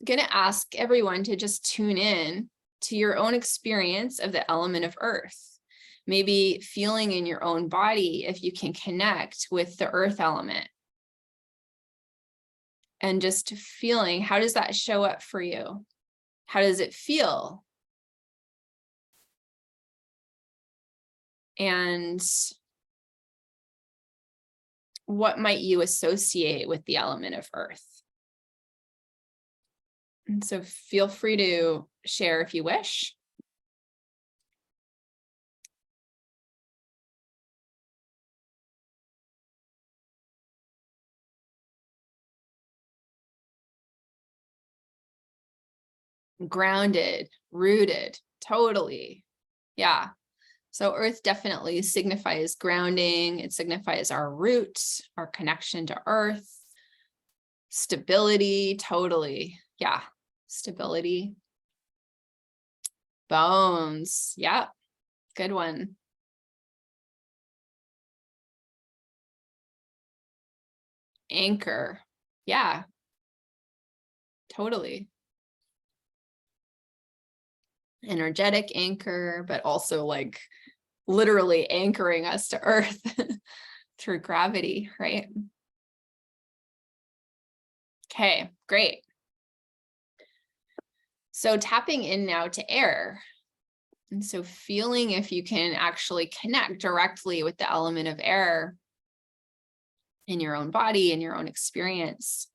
I'm going to ask everyone to just tune in to your own experience of the element of earth. Maybe feeling in your own body if you can connect with the earth element. And just feeling, how does that show up for you? How does it feel? And what might you associate with the element of earth? And so feel free to share if you wish. Grounded, rooted, totally. Yeah. So earth definitely signifies grounding. It signifies our roots, our connection to earth, stability, totally. Yeah. Stability. Bones. Yeah. Good one. Anchor. Yeah. Totally. Energetic anchor, but also like literally anchoring us to earth through gravity, right? Okay, great. So tapping in now to air. And so feeling if you can actually connect directly with the element of air in your own body, in your own experience.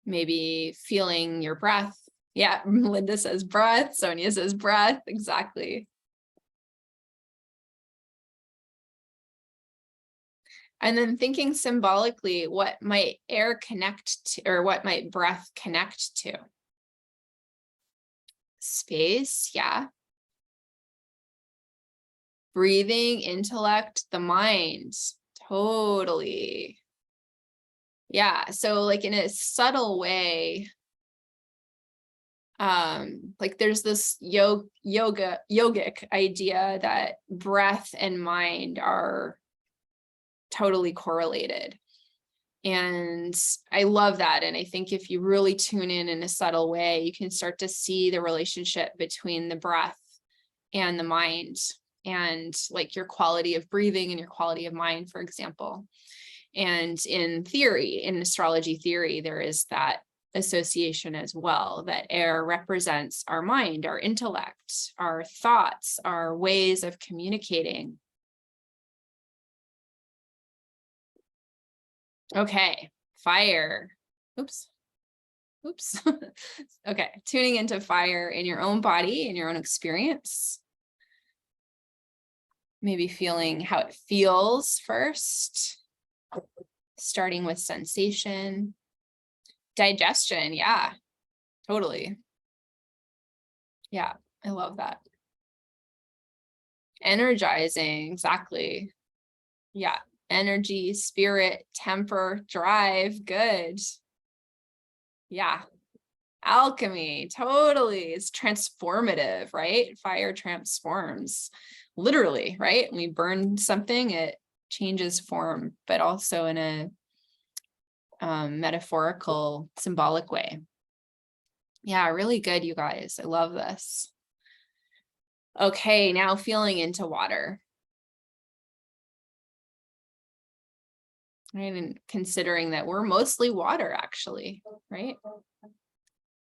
Maybe feeling your breath. Yeah, Linda says breath. Sonia says breath. Exactly. And then thinking symbolically, what might air connect to, or what might breath connect to? Space, yeah. Breathing, intellect, the mind. Totally. Yeah, so like in a subtle way, like there's this yogic idea that breath and mind are totally correlated. And I love that. And I think if you really tune in a subtle way, you can start to see the relationship between the breath and the mind, and like your quality of breathing and your quality of mind, for example. And in theory, in astrology theory, there is that association as well, that air represents our mind, our intellect, our thoughts, our ways of communicating. Okay, fire. Oops. Okay, tuning into fire in your own body, in your own experience. Maybe feeling how it feels first, starting with sensation. Digestion, yeah, totally. Yeah, I love that. Energizing, exactly. Yeah, energy, spirit, temper, drive, good. Yeah, alchemy, totally. It's transformative, right? Fire transforms, literally, right? When we burn something, it changes form, but also in a metaphorical, symbolic way. Yeah, really good, you guys. I love this. Okay, now feeling into water. Right, and considering that we're mostly water, actually, right?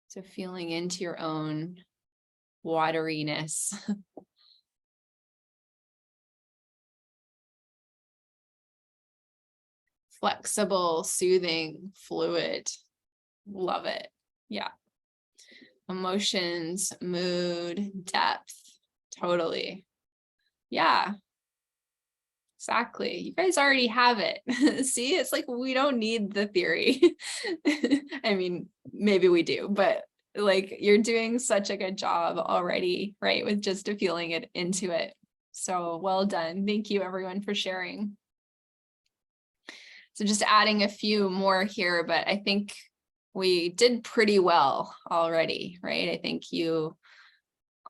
So feeling into your own wateriness. Flexible, soothing, fluid. Love it. Yeah. Emotions, mood, depth. Totally. Yeah. Exactly. You guys already have it. See, it's like we don't need the theory. I mean, maybe we do, but like you're doing such a good job already, right? With just feeling it into it. So well done. Thank you everyone for sharing. So just adding a few more here, but I think we did pretty well already, right? I think you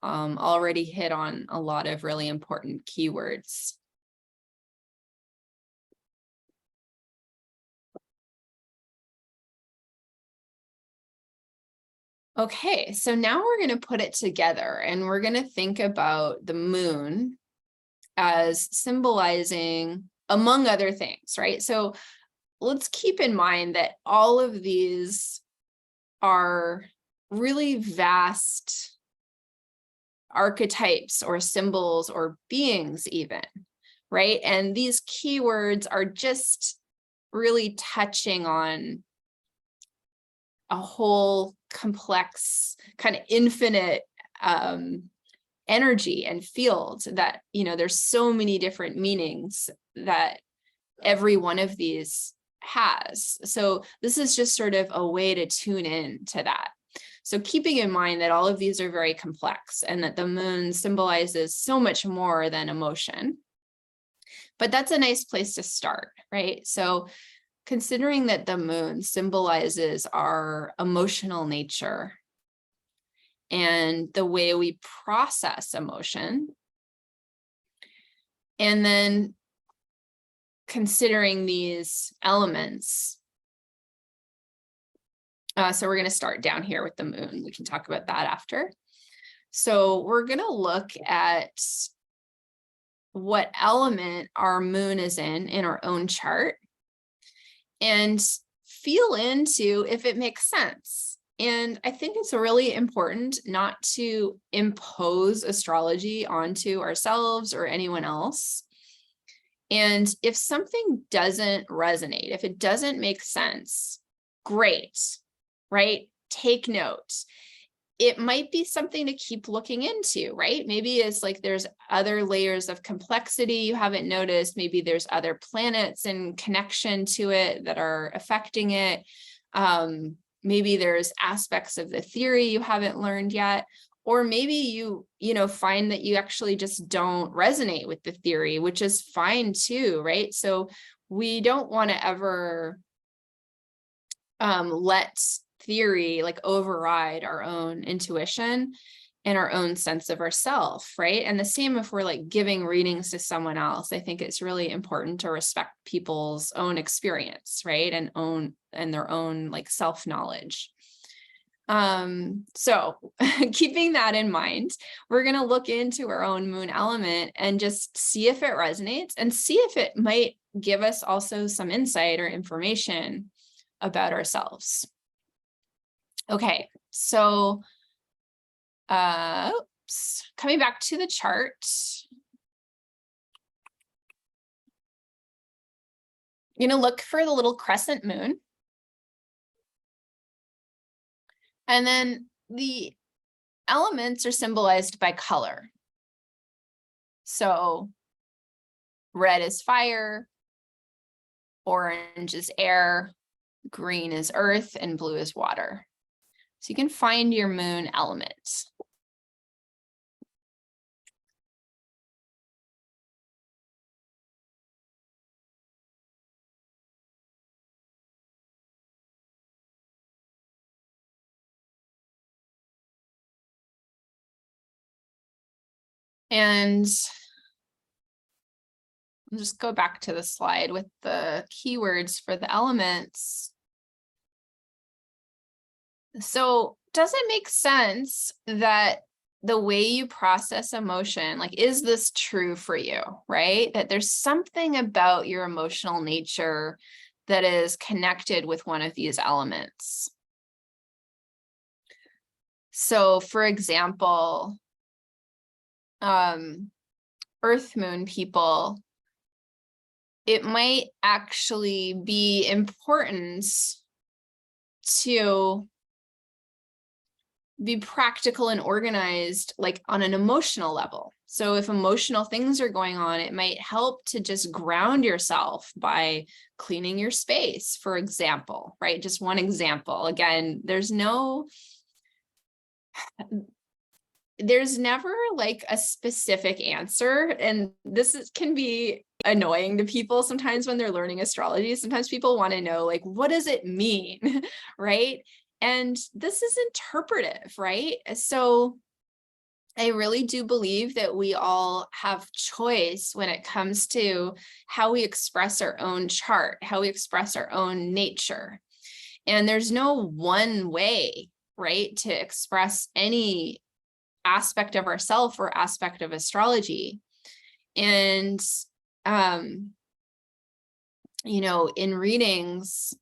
already hit on a lot of really important keywords. Okay, so now we're going to put it together and we're going to think about the moon as symbolizing, among other things, right? So let's keep in mind that all of these are really vast archetypes or symbols or beings even, right? And these keywords are just really touching on a whole complex kind of infinite energy and field that, you know, there's so many different meanings that every one of these has. So this is just sort of a way to tune in to that. So keeping in mind that all of these are very complex and that the moon symbolizes so much more than emotion. But that's a nice place to start, right? So considering that the moon symbolizes our emotional nature and the way we process emotion, and then considering these elements. So we're going to start down here with the moon. We can talk about that after. So we're going to look at what element our moon is in our own chart and feel into if it makes sense. And I think it's really important not to impose astrology onto ourselves or anyone else. And if something doesn't resonate, if it doesn't make sense, great. right? Take note. It might be something to keep looking into, right? Maybe it's like there's other layers of complexity you haven't noticed. Maybe there's other planets in connection to it that are affecting it. Maybe there's aspects of the theory you haven't learned yet. Or maybe you find that you actually just don't resonate with the theory, which is fine too, right? So we don't want to ever let theory like override our own intuition and our own sense of ourself, right? And the same if we're like giving readings to someone else. I think it's really important to respect people's own experience, right? And their own like self-knowledge. So keeping that in mind, we're going to look into our own moon element and just see if it resonates and see if it might give us also some insight or information about ourselves. Okay, so coming back to the chart. You're going to look for the little crescent moon. And then the elements are symbolized by color. So red is fire, orange is air, green is earth, and blue is water. So you can find your moon element. And I'll just go back to the slide with the keywords for the elements. So does it make sense that the way you process emotion, like, is this true for you, right? That there's something about your emotional nature that is connected with one of these elements. So for example, Earth Moon people, it might actually be important to be practical and organized, like on an emotional level. So if emotional things are going on, it might help to just ground yourself by cleaning your space, for example, right? Just one example. Again, there's never like a specific answer. And can be annoying to people sometimes when they're learning astrology. Sometimes people want to know, like, what does it mean, right? And this is interpretive, right? So I really do believe that we all have choice when it comes to how we express our own chart, how we express our own nature. And there's no one way, right, to express any aspect of ourself or aspect of astrology. And in readings,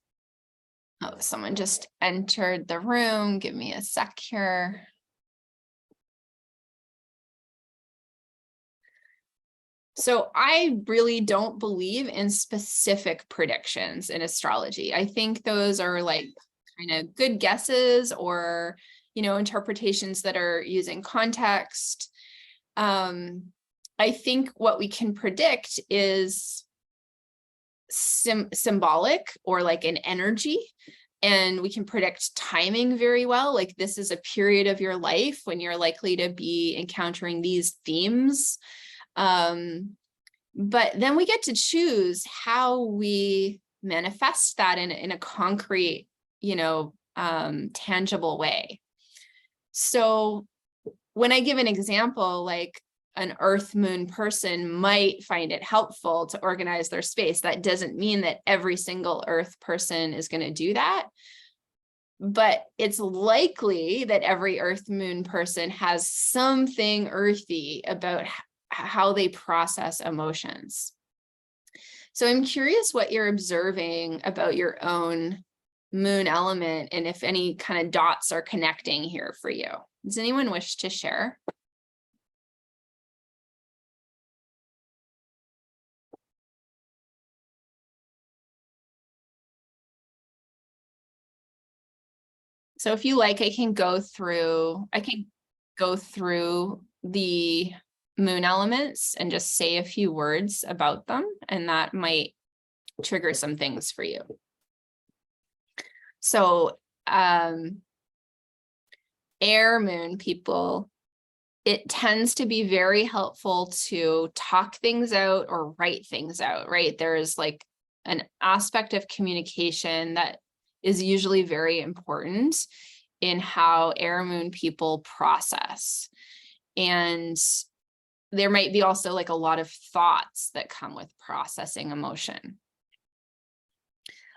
oh, someone just entered the room. Give me a sec here. So I really don't believe in specific predictions in astrology. I think those are like kind of good guesses or, interpretations that are using context. I think what we can predict is symbolic or like an energy, and we can predict timing very well. Like, this is a period of your life when you're likely to be encountering these themes. But then we get to choose how we manifest that in a concrete, tangible way. So when I give an example, like an Earth Moon person might find it helpful to organize their space, that doesn't mean that every single Earth person is going to do that. But it's likely that every Earth Moon person has something earthy about how they process emotions. So I'm curious what you're observing about your own moon element and if any kind of dots are connecting here for you. Does anyone wish to share? So if you like, I can go through the moon elements and just say a few words about them, and that might trigger some things for you. So air moon people, it tends to be very helpful to talk things out or write things out, right? There is like an aspect of communication that is usually very important in how air moon people process. And there might be also like a lot of thoughts that come with processing emotion.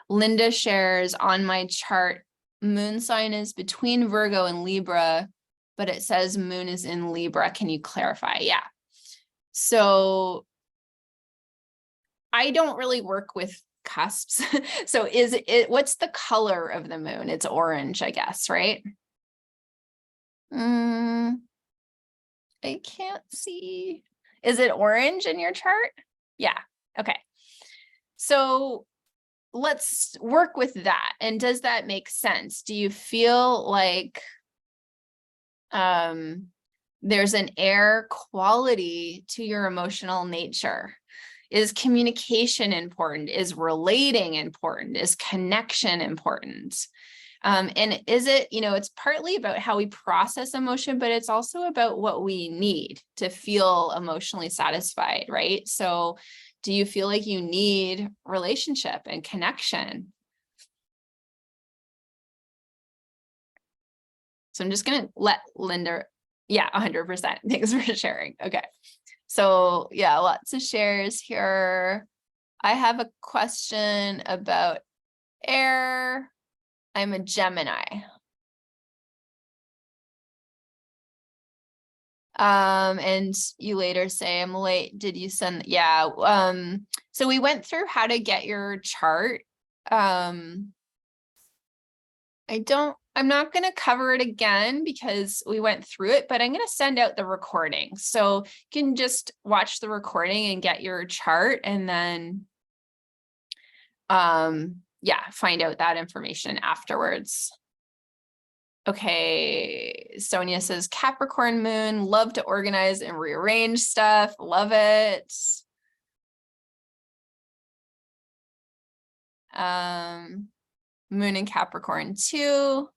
Linda shares, on my chart, moon sign is between Virgo and Libra, but it says moon is in Libra. Can you clarify? Yeah. So I don't really work with cusps. So what's the color of the moon? It's orange, I guess, right? I can't see. Is it orange in your chart? Yeah. Okay. So let's work with that. And does that make sense? Do you feel like there's an air quality to your emotional nature? Is communication important? Is relating important? Is connection important? And is it, it's partly about how we process emotion, but it's also about what we need to feel emotionally satisfied, right? So do you feel like you need relationship and connection? So I'm just going to let Linda, yeah, 100%. Thanks for sharing. Okay. So yeah, lots of shares here. I have a question about air. I'm a Gemini. And you later say I'm late. Did you send? Yeah. So we went through how to get your chart. I'm not going to cover it again because we went through it, but I'm going to send out the recording. So you can just watch the recording and get your chart, and then yeah, find out that information afterwards. Okay, Sonia says, Capricorn moon, love to organize and rearrange stuff. Love it. Moon in Capricorn too.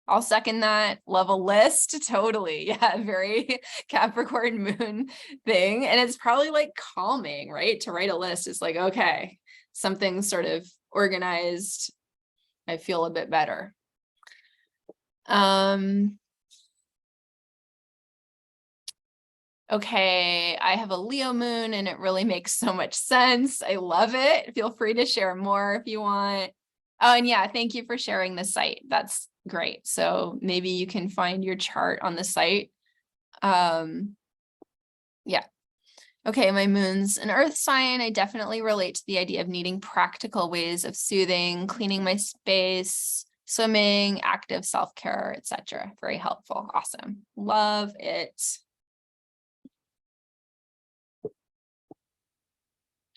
I'll second that. Love a list. Totally. Yeah, very Capricorn moon thing. And it's probably like calming, right? To write a list is like, okay, something's sort of organized. I feel a bit better. Okay, I have a Leo moon and it really makes so much sense. I love it. Feel free to share more if you want. Oh, and yeah, thank you for sharing the site. That's great. So maybe you can find your chart on the site. Yeah. Okay, my moon's an earth sign. I definitely relate to the idea of needing practical ways of soothing, cleaning my space, swimming, active self-care, etc. Very helpful. Awesome. Love it.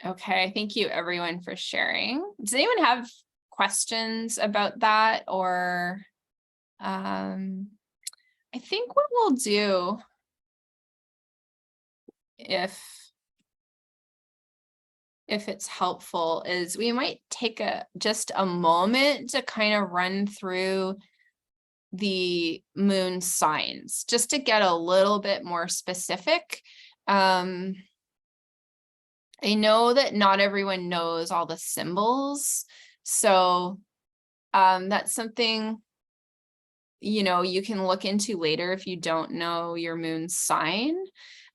Okay, thank you everyone for sharing. Does anyone have questions about that? Or I think what we'll do, if it's helpful, is we might take just a moment to kind of run through the moon signs, just to get a little bit more specific. I know that not everyone knows all the symbols, so that's something you can look into later if you don't know your moon sign.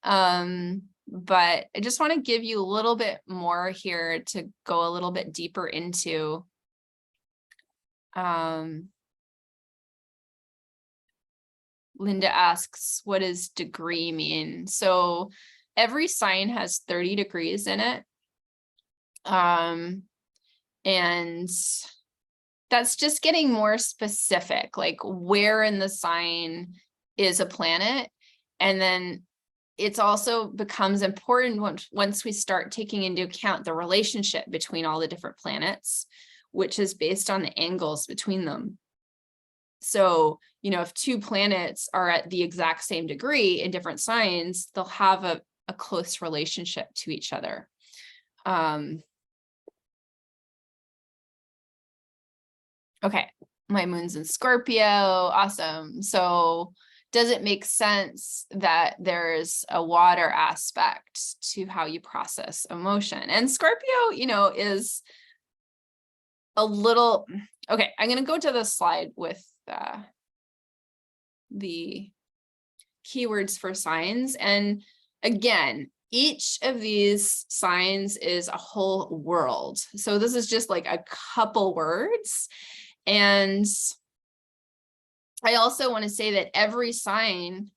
But I just want to give you a little bit more here to go a little bit deeper into Linda asks, what does degree mean? So every sign has 30 degrees in it. And that's just getting more specific, like where in the sign is a planet. And then it's also becomes important once we start taking into account the relationship between all the different planets, which is based on the angles between them. So, if two planets are at the exact same degree in different signs, they'll have a close relationship to each other. Okay, my moon's in Scorpio. Awesome. So does it make sense that there's a water aspect to how you process emotion? And Scorpio, is a little, okay, I'm going to go to the slide with the keywords for signs. And again, each of these signs is a whole world. So this is just like a couple words. And I also want to say that every sign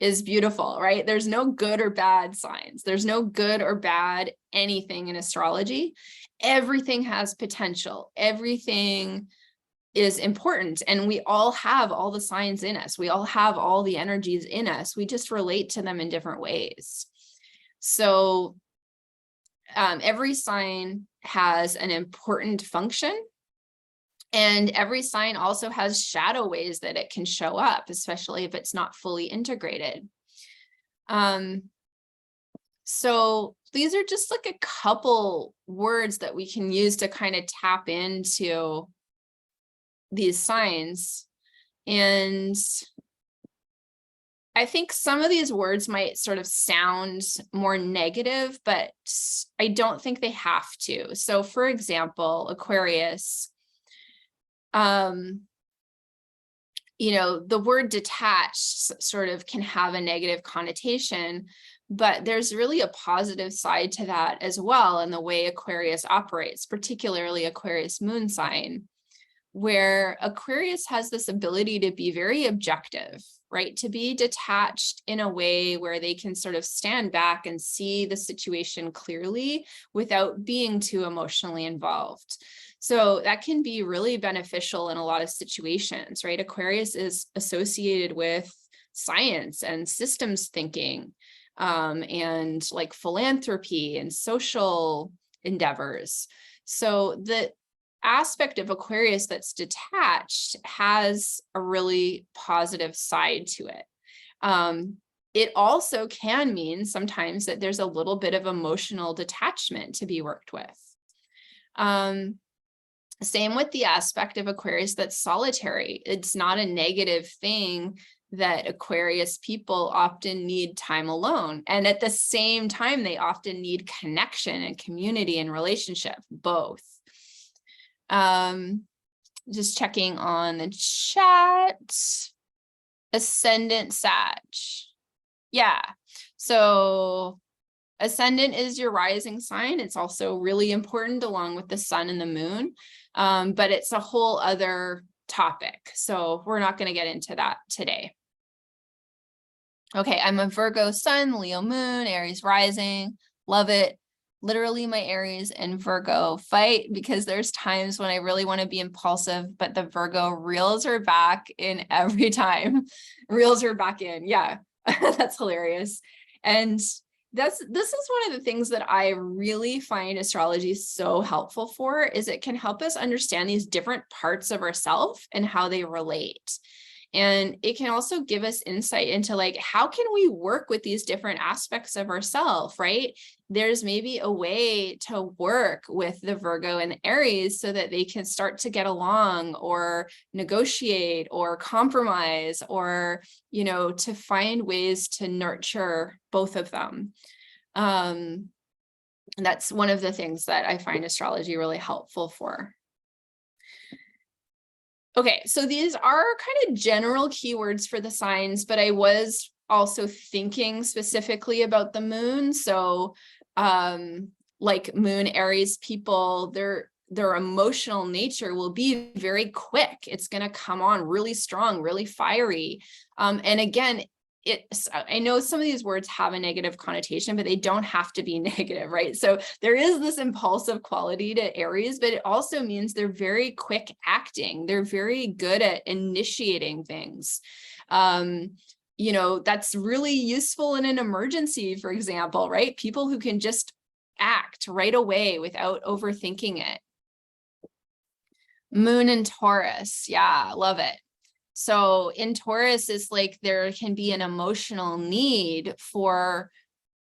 is beautiful, right? There's no good or bad signs. There's no good or bad anything in astrology. Everything has potential. Everything is important. And we all have all the signs in us. We all have all the energies in us. We just relate to them in different ways. So every sign has an important function. And every sign also has shadow ways that it can show up, especially if it's not fully integrated. So these are just like a couple words that we can use to kind of tap into these signs. And I think some of these words might sort of sound more negative, but I don't think they have to. So for example, Aquarius, the word detached sort of can have a negative connotation, but there's really a positive side to that as well in the way Aquarius operates, particularly Aquarius moon sign, where Aquarius has this ability to be very objective, right? To be detached in a way where they can sort of stand back and see the situation clearly without being too emotionally involved. So that can be really beneficial in a lot of situations, right? Aquarius is associated with science and systems thinking, and like philanthropy and social endeavors. So the aspect of Aquarius that's detached has a really positive side to it. It also can mean sometimes that there's a little bit of emotional detachment to be worked with. Same with the aspect of Aquarius that's solitary. It's not a negative thing that Aquarius people often need time alone. And at the same time, they often need connection and community and relationship, both. Just checking on the chat. Ascendant Sag. Yeah. So ascendant is your rising sign. It's also really important along with the sun and the moon. But it's a whole other topic. So we're not going to get into that today. Okay, I'm a Virgo sun, Leo moon, Aries rising. Love it. Literally my Aries and Virgo fight because there's times when I really want to be impulsive, but the Virgo reels her back in every time. Reels her back in. Yeah, that's hilarious. And this is one of the things that I really find astrology so helpful for, is it can help us understand these different parts of ourselves and how they relate. And it can also give us insight into like, how can we work with these different aspects of ourselves, right? There's maybe a way to work with the Virgo and the Aries so that they can start to get along or negotiate or compromise, or, to find ways to nurture both of them. And that's one of the things that I find astrology really helpful for. Okay, so these are kind of general keywords for the signs, but I was also thinking specifically about the moon. So like moon Aries people, their emotional nature will be very quick. It's going to come on really strong, really fiery. And again, I know some of these words have a negative connotation, but they don't have to be negative, right? So there is this impulsive quality to Aries, but it also means they're very quick acting. They're very good at initiating things. That's really useful in an emergency, for example, right? People who can just act right away without overthinking it. Moon in Taurus. Yeah, love it. So in Taurus, it's like there can be an emotional need for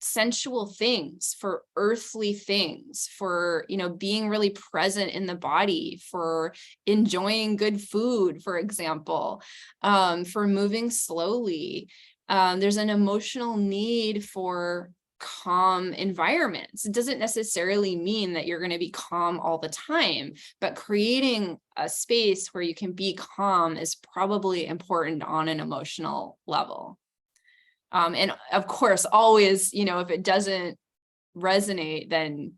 sensual things, for earthly things, for, being really present in the body, for enjoying good food, for example, for moving slowly. There's an emotional need for calm environments. It doesn't necessarily mean that you're going to be calm all the time, but creating a space where you can be calm is probably important on an emotional level. And of course, always, if it doesn't resonate, then,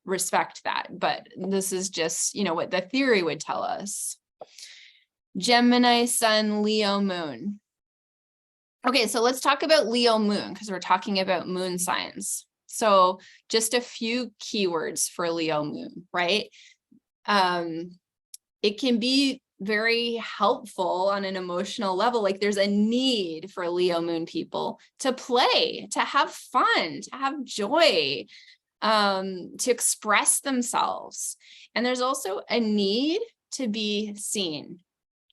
respect that. But this is just, what the theory would tell us. Gemini, Sun, Leo, Moon. Okay, so let's talk about Leo moon, because we're talking about moon signs. So just a few keywords for Leo moon, right? It can be very helpful on an emotional level. Like there's a need for Leo moon people to play, to have fun, to have joy, to express themselves. And there's also a need to be seen.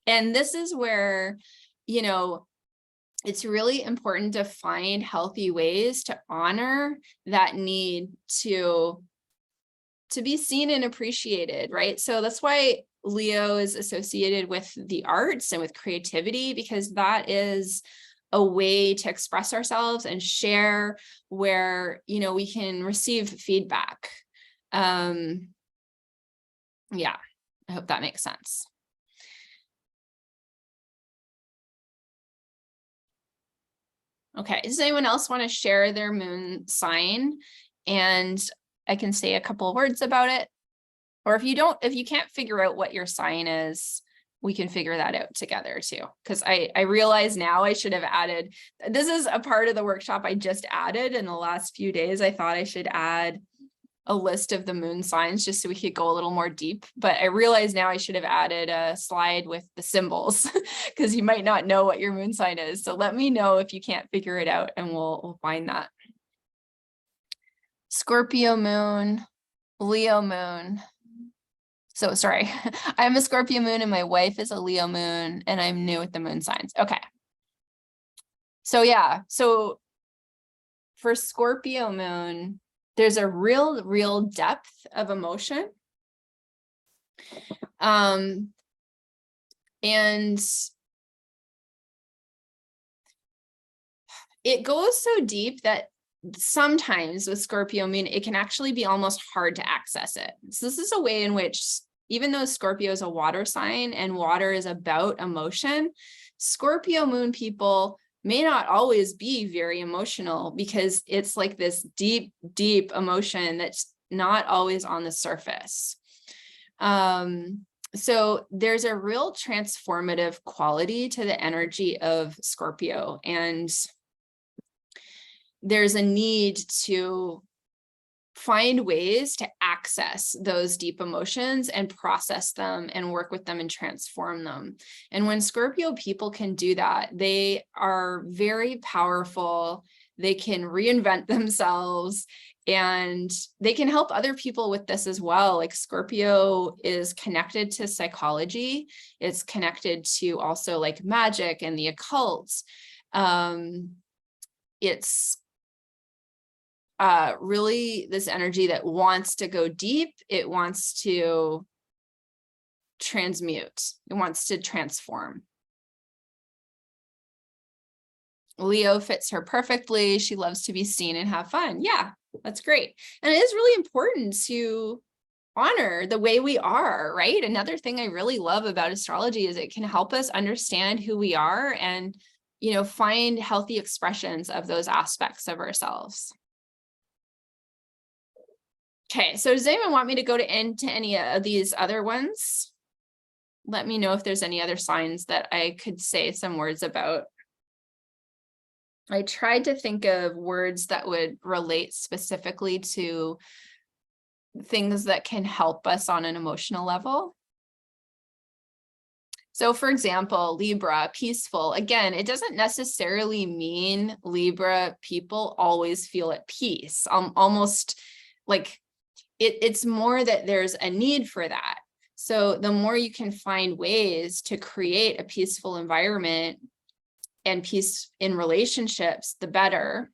And this is where, it's really important to find healthy ways to honor that need to be seen and appreciated, right? So that's why Leo is associated with the arts and with creativity, because that is a way to express ourselves and share where, we can receive feedback. Yeah, I hope that makes sense. Okay, does anyone else want to share their moon sign? And I can say a couple of words about it. Or if you can't figure out what your sign is, we can figure that out together too. Because I realize now I should have added, this is a part of the workshop I just added in the last few days. I thought I should add a list of the moon signs just so we could go a little more deep. But I realize now I should have added a slide with the symbols because you might not know what your moon sign is. So let me know if you can't figure it out and we'll find that. Scorpio moon, Leo moon. So sorry, I'm a Scorpio moon and my wife is a Leo moon and I'm new with the moon signs. Okay. So yeah, so for Scorpio moon, there's a real depth of emotion. And it goes so deep that sometimes with Scorpio moon, it can actually be almost hard to access it. So this is a way in which, even though Scorpio is a water sign and water is about emotion, Scorpio moon people may not always be very emotional because it's like this deep emotion that's not always on the surface. So there's a real transformative quality to the energy of Scorpio, and there's a need to find ways to access those deep emotions and process them and work with them and transform them. And when Scorpio people can do that, they are very powerful. They can reinvent themselves and they can help other people with this as well. Like Scorpio is connected to psychology. It's connected to also like magic and the occult. It's really this energy that wants to go deep. It wants to transmute. It wants to transform. Leo fits her perfectly. She loves to be seen and have fun. Yeah, that's great. And it is really important to honor the way we are, right? Another thing I really love about astrology is it can help us understand who we are and, find healthy expressions of those aspects of ourselves. Okay, so does anyone want me to go into any of these other ones? Let me know if there's any other signs that I could say some words about. I tried to think of words that would relate specifically to things that can help us on an emotional level. So for example, Libra, peaceful. Again, it doesn't necessarily mean Libra people always feel at peace. Almost like it's more that there's a need for that. So the more you can find ways to create a peaceful environment and peace in relationships, the better.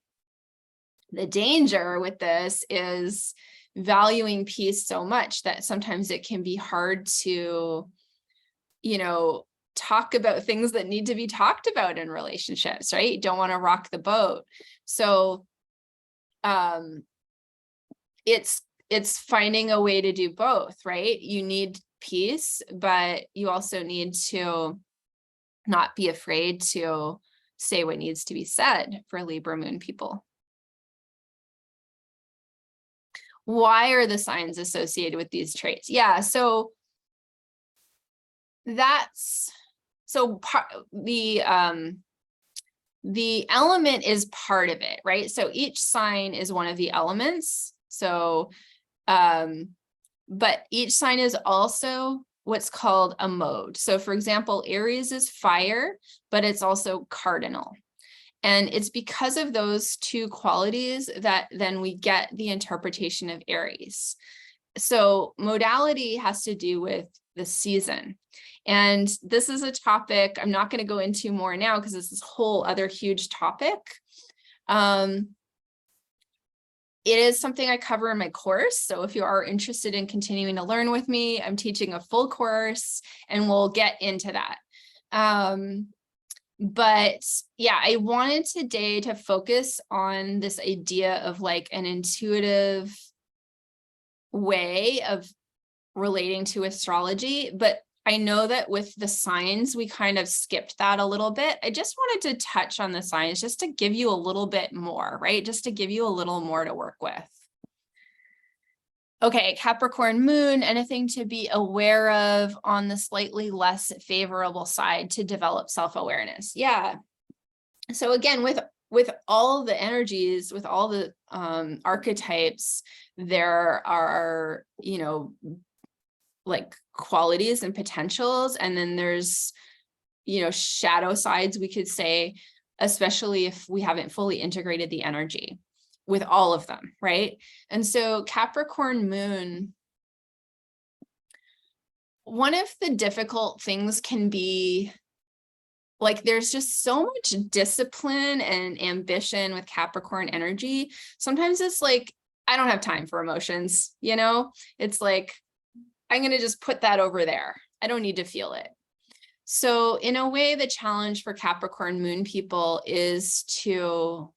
The danger with this is valuing peace so much that sometimes it can be hard to, talk about things that need to be talked about in relationships, right? You don't want to rock the boat. So it's finding a way to do both, right? You need peace, but you also need to not be afraid to say what needs to be said for Libra moon people. Why are the signs associated with these traits? Yeah, so the element is part of it, right? So each sign is one of the elements. So, but each sign is also what's called a mode. So for example, Aries is fire, but it's also cardinal. And it's because of those two qualities that then we get the interpretation of Aries. So modality has to do with the season. And this is a topic I'm not going to go into more now because it's this whole other huge topic. It is something I cover in my course. So if you are interested in continuing to learn with me, I'm teaching a full course and we'll get into that. But yeah, I wanted today to focus on this idea of like an intuitive way of relating to astrology, but I know that with the signs, we kind of skipped that a little bit. I just wanted to touch on the signs just to give you a little bit more, right? Just to give you a little more to work with. Okay, Capricorn moon, anything to be aware of on the slightly less favorable side to develop self-awareness? Yeah. So again, with all the energies, with all the archetypes, there are, like qualities and potentials. And then there's, shadow sides, we could say, especially if we haven't fully integrated the energy with all of them, right? And so Capricorn moon, one of the difficult things can be like, there's just so much discipline and ambition with Capricorn energy. Sometimes it's like, I don't have time for emotions, it's like, I'm going to just put that over there. I don't need to feel it. So in a way, the challenge for Capricorn moon people is to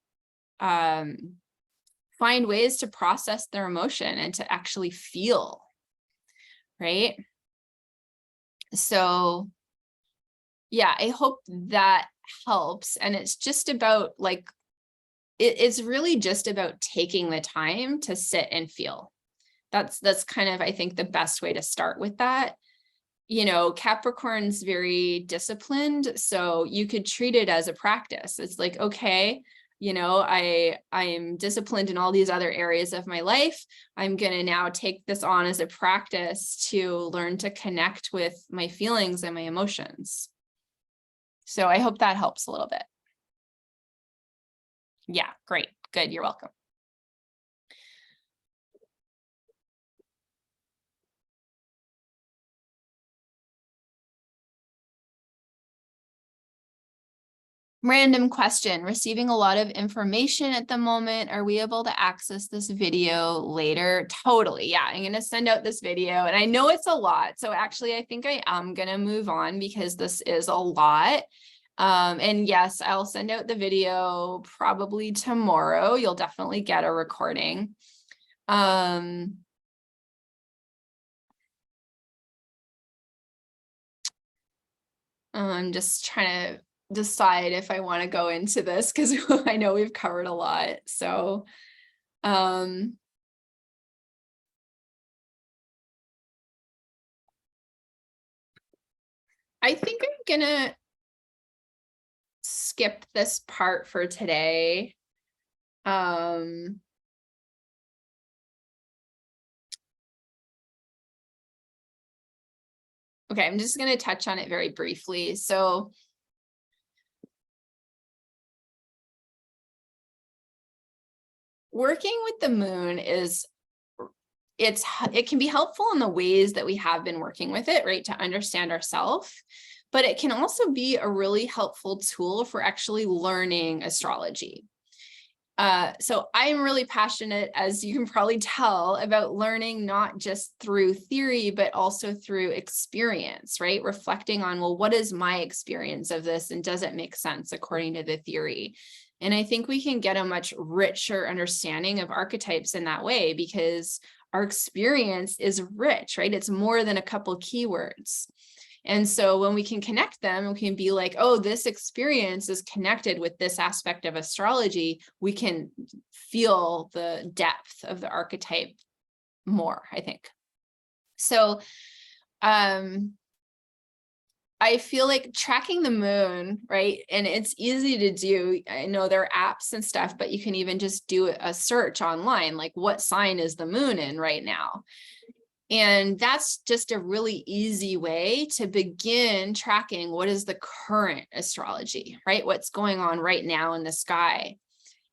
find ways to process their emotion and to actually feel, right? So yeah, I hope that helps. And it's just about like, it's really just about taking the time to sit and feel. That's kind of, I think, the best way to start with that. Capricorn's very disciplined, so you could treat it as a practice. It's like, okay, I'm disciplined in all these other areas of my life. I'm going to now take this on as a practice to learn to connect with my feelings and my emotions. So I hope that helps a little bit. Yeah, great. Good. You're welcome. Random question, receiving a lot of information at the moment. Are we able to access this video later? Totally. Yeah, I'm going to send out this video and I know it's a lot. So actually, I think I am going to move on because this is a lot. And yes, I'll send out the video probably tomorrow. You'll definitely get a recording. I'm just trying to decide if I want to go into this because I know we've covered a lot. So I think I'm gonna skip this part for today. Okay, I'm just gonna touch on it very briefly. So working with the moon is it can be helpful in the ways that we have been working with it, right, to understand ourselves, but it can also be a really helpful tool for actually learning astrology. So I'm really passionate, as you can probably tell, about learning not just through theory, but also through experience, right? Reflecting on, well, what is my experience of this, and does it make sense according to the theory? And I think we can get a much richer understanding of archetypes in that way, because our experience is rich, right? It's more than a couple keywords. And so when we can connect them, we can be like, oh, this experience is connected with this aspect of astrology. We can feel the depth of the archetype more, I think. So I feel like tracking the moon, right? And it's easy to do. I know there are apps and stuff, but you can even just do a search online, like what sign is the moon in right now? And that's just a really easy way to begin tracking what is the current astrology, right? What's going on right now in the sky.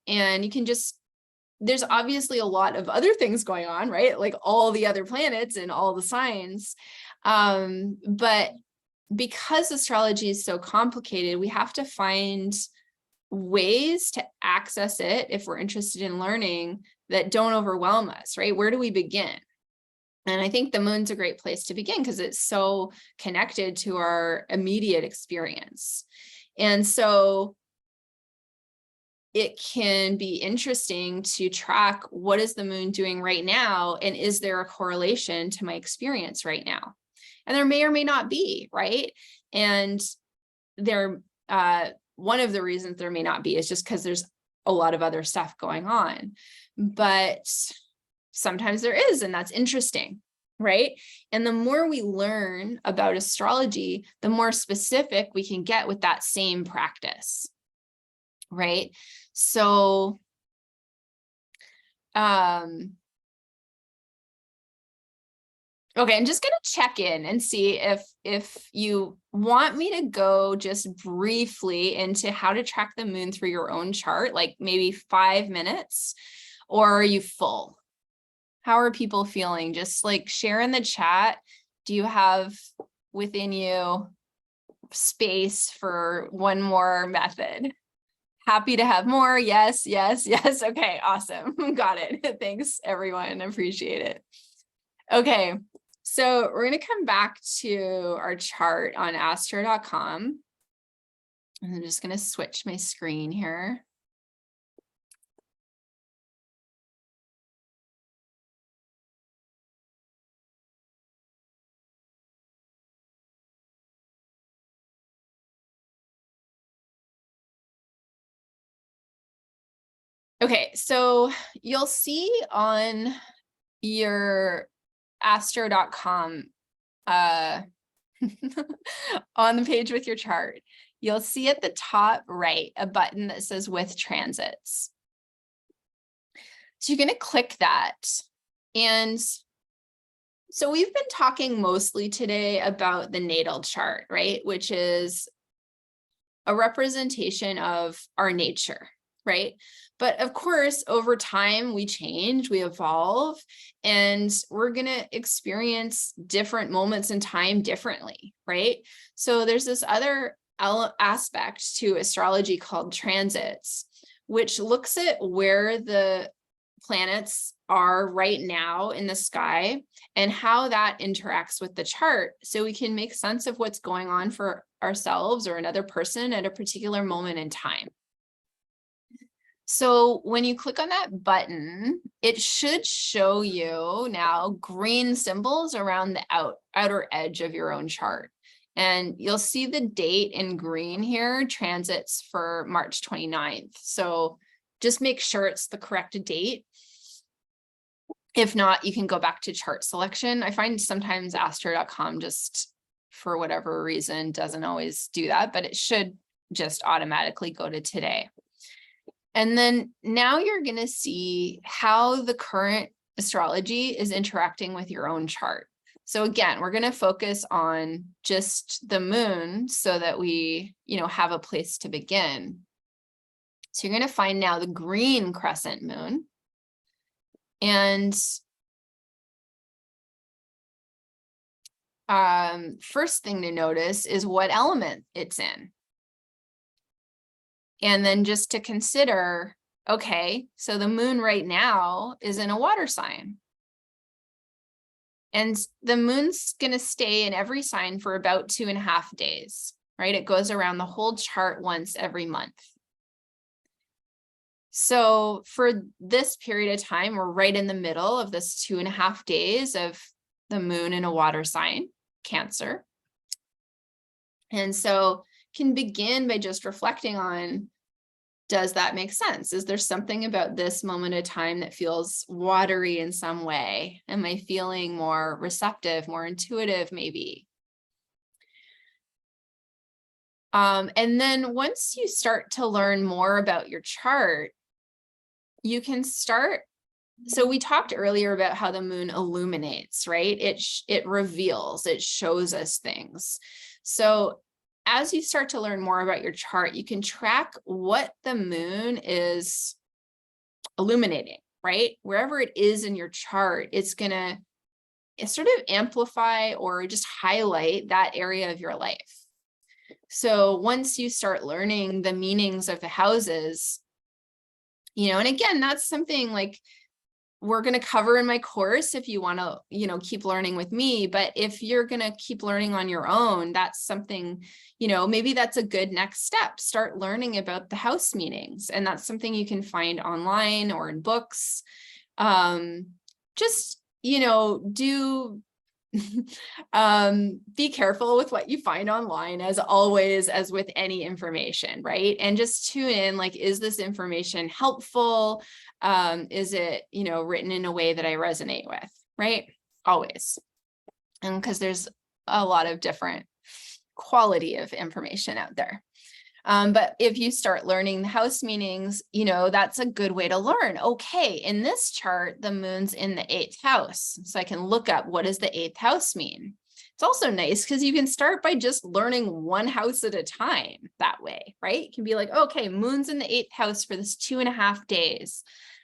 And you can just, there's obviously a lot of other things going on, right? Like all the other planets and all the signs. But because astrology is so complicated, we have to find ways to access it if we're interested in learning that don't overwhelm us, right? Where do we begin? And I think the moon's a great place to begin because it's so connected to our immediate experience. And so it can be interesting to track, what is the moon doing right now? And is there a correlation to my experience right now? And there may or may not be, right? And one of the reasons there may not be is just because there's a lot of other stuff going on. But sometimes there is, and that's interesting, right? And the more we learn about astrology, the more specific we can get with that same practice, right? So, okay, I'm just going to check in and see if you want me to go just briefly into how to track the moon through your own chart, like maybe 5 minutes, or are you full? How are people feeling? Just like share in the chat. Do you have within you space for one more method? Happy to have more. Yes, yes, yes. Okay, awesome. Got it. Thanks, everyone. Appreciate it. Okay, so we're going to come back to our chart on astro.com. I'm just going to switch my screen here. Okay, so you'll see on your astro.com on the page with your chart, you'll see at the top right a button that says with transits. So you're going to click that. And so we've been talking mostly today about the natal chart, right? Which is a representation of our nature, right? But of course, over time, we change, we evolve, and we're going to experience different moments in time differently, right? So there's this other aspect to astrology called transits, which looks at where the planets are right now in the sky and how that interacts with the chart, so we can make sense of what's going on for ourselves or another person at a particular moment in time. So when you click on that button, it should show you now green symbols around the outer edge of your own chart. And you'll see the date in green here, transits for March 29th. So just make sure it's the correct date. If not, you can go back to chart selection. I find sometimes astro.com just, for whatever reason, doesn't always do that, but it should just automatically go to today. And then now you're going to see how the current astrology is interacting with your own chart. So again, we're going to focus on just the moon so that we, have a place to begin. So you're going to find now the green crescent moon. And first thing to notice is what element it's in. And then just to consider, okay, so the moon right now is in a water sign. And the moon's going to stay in every sign for about 2.5 days, right? It goes around the whole chart once every month. So for this period of time, we're right in the middle of this 2.5 days of the moon in a water sign, Cancer. And so can begin by just reflecting on, does that make sense? Is there something about this moment of time that feels watery in some way? Am I feeling more receptive, more intuitive, maybe? And then once you start to learn more about your chart, you can start. So we talked earlier about how the moon illuminates, right? It reveals, it shows us things. So as you start to learn more about your chart, you can track what the moon is illuminating, right? Wherever it is in your chart, it's going to sort of amplify or just highlight that area of your life. So once you start learning the meanings of the houses, and again, that's something like we're going to cover in my course if you want to, keep learning with me. But if you're going to keep learning on your own, that's something, maybe that's a good next step. Start learning about the house meanings. And that's something you can find online or in books. Just, do be careful with what you find online, as always, as with any information, right? And just tune in, like, is this information helpful? Is it, written in a way that I resonate with, right? Always. And because there's a lot of different quality of information out there. But if you start learning the house meanings, that's a good way to learn. Okay, in this chart, the moon's in the 8th house. So I can look up, what does the 8th house mean? It's also nice because you can start by just learning one house at a time that way, right? You can be like, okay, moon's in the 8th house for this 2.5 days.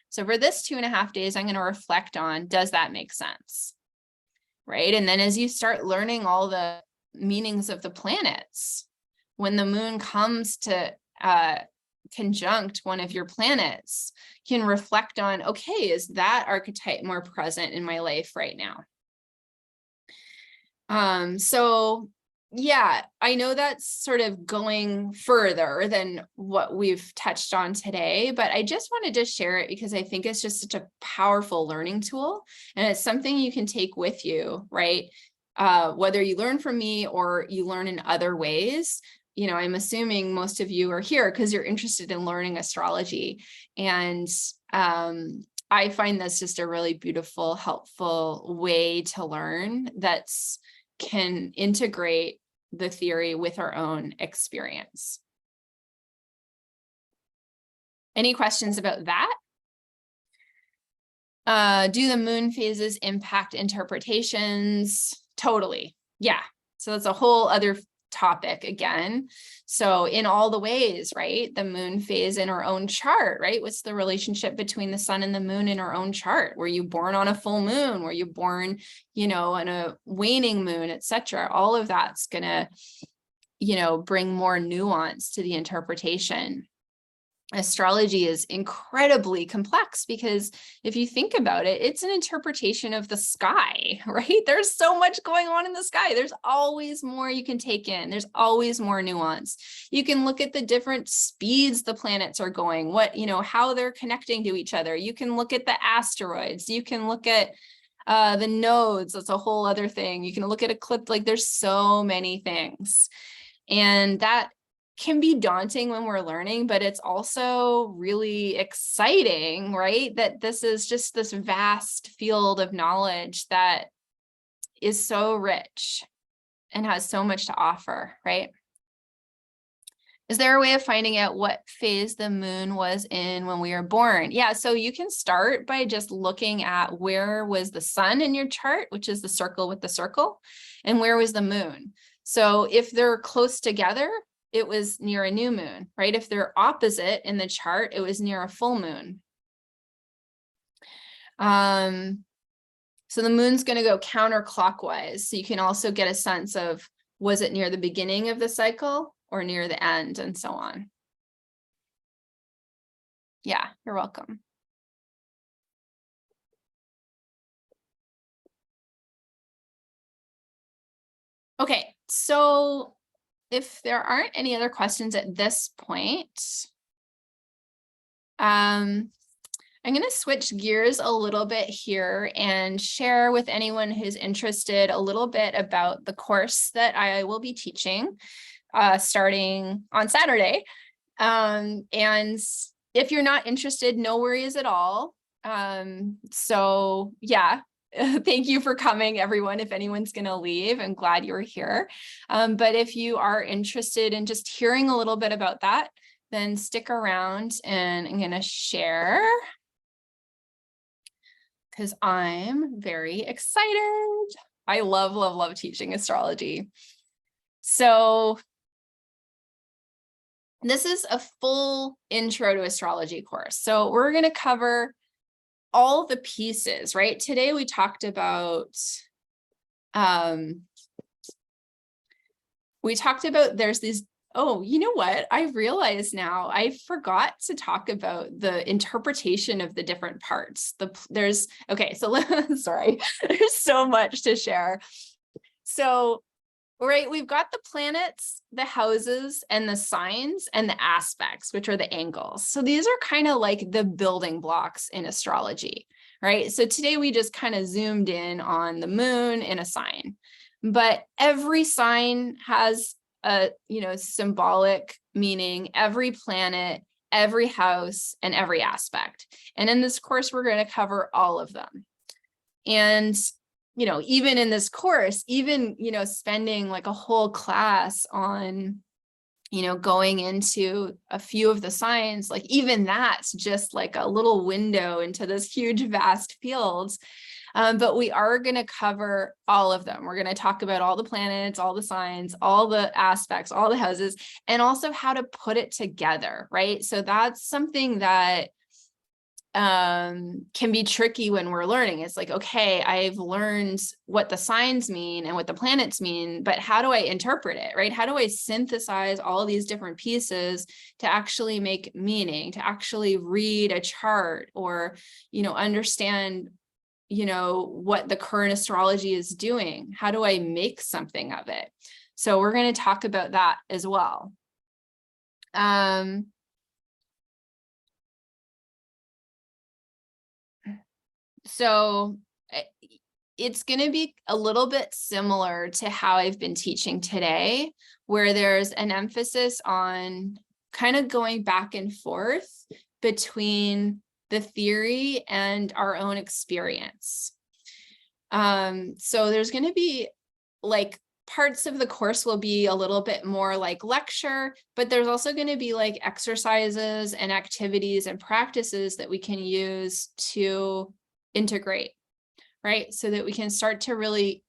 So for this 2.5 days, I'm going to reflect on, does that make sense? Right? And then as you start learning all the meanings of the planets, when the moon comes to conjunct one of your planets, you can reflect on, okay, is that archetype more present in my life right now? So yeah, I know that's sort of going further than what we've touched on today, but I just wanted to share it because I think it's just such a powerful learning tool, and it's something you can take with you, right? Whether you learn from me or you learn in other ways. I'm assuming most of you are here because you're interested in learning astrology. And I find this just a really beautiful, helpful way to learn that's can integrate the theory with our own experience. Any questions about that? Do the moon phases impact interpretations? Totally. Yeah. So that's a whole other topic again. So in all the ways, right? The moon phase in our own chart, right? What's the relationship between the sun and the moon in our own chart? Were you born on a full moon? Were you born, on a waning moon, etc.? All of that's gonna, bring more nuance to the interpretation. Astrology is incredibly complex because if you think about it, it's an interpretation of the sky, right? There's so much going on in the sky. There's always more you can take in. There's always more nuance. You can look at the different speeds the planets are going, how they're connecting to each other. You can look at the asteroids. You can look at the nodes. That's a whole other thing. You can look at eclipse. Like, there's so many things. And that can be daunting when we're learning, but it's also really exciting, right? That this is just this vast field of knowledge that is so rich and has so much to offer, right? Is there a way of finding out what phase the moon was in when we were born? Yeah, so you can start by just looking at where was the sun in your chart, which is the circle with the circle, and where was the moon. So if they're close together, it was near a new moon, right? If they're opposite in the chart, it was near a full moon. So the moon's going to go counterclockwise. So you can also get a sense of, was it near the beginning of the cycle or near the end, and so on. Yeah, you're welcome. Okay, so if there aren't any other questions at this point, I'm going to switch gears a little bit here and share with anyone who's interested a little bit about the course that I will be teaching starting on Saturday. And if you're not interested, no worries at all. So yeah, thank you for coming, everyone. If anyone's going to leave, I'm glad you're here. But if you are interested in just hearing a little bit about that, then stick around and I'm going to share because I'm very excited. I love, love, love teaching astrology. So this is a full intro to astrology course. So we're going to cover all the pieces, right? Today we talked about, there's these, oh, you know what? I realize now I forgot to talk about the interpretation of the different parts. Okay, so sorry, there's so much to share. So, right, we've got the planets, the houses, and the signs, and the aspects, which are the angles. So these are kind of like the building blocks in astrology, right? So today we just kind of zoomed in on the moon in a sign, but every sign has a, symbolic meaning, every planet, every house, and every aspect. And in this course, we're going to cover all of them. And even in this course, spending like a whole class on, going into a few of the signs, like even that's just like a little window into this huge, vast fields. But we are going to cover all of them. We're going to talk about all the planets, all the signs, all the aspects, all the houses, and also how to put it together, right? So that's something that can be tricky when we're learning. It's like, okay, I've learned what the signs mean and what the planets mean, but how do I interpret it, right? How do I synthesize all these different pieces to actually make meaning, to actually read a chart or, understand, what the current astrology is doing? How do I make something of it? So we're going to talk about that as well. So it's going to be a little bit similar to how I've been teaching today, where there's an emphasis on kind of going back and forth between the theory and our own experience. So there's going to be like parts of the course will be a little bit more like lecture, but there's also going to be like exercises and activities and practices that we can use to integrate, right? So that we can start to really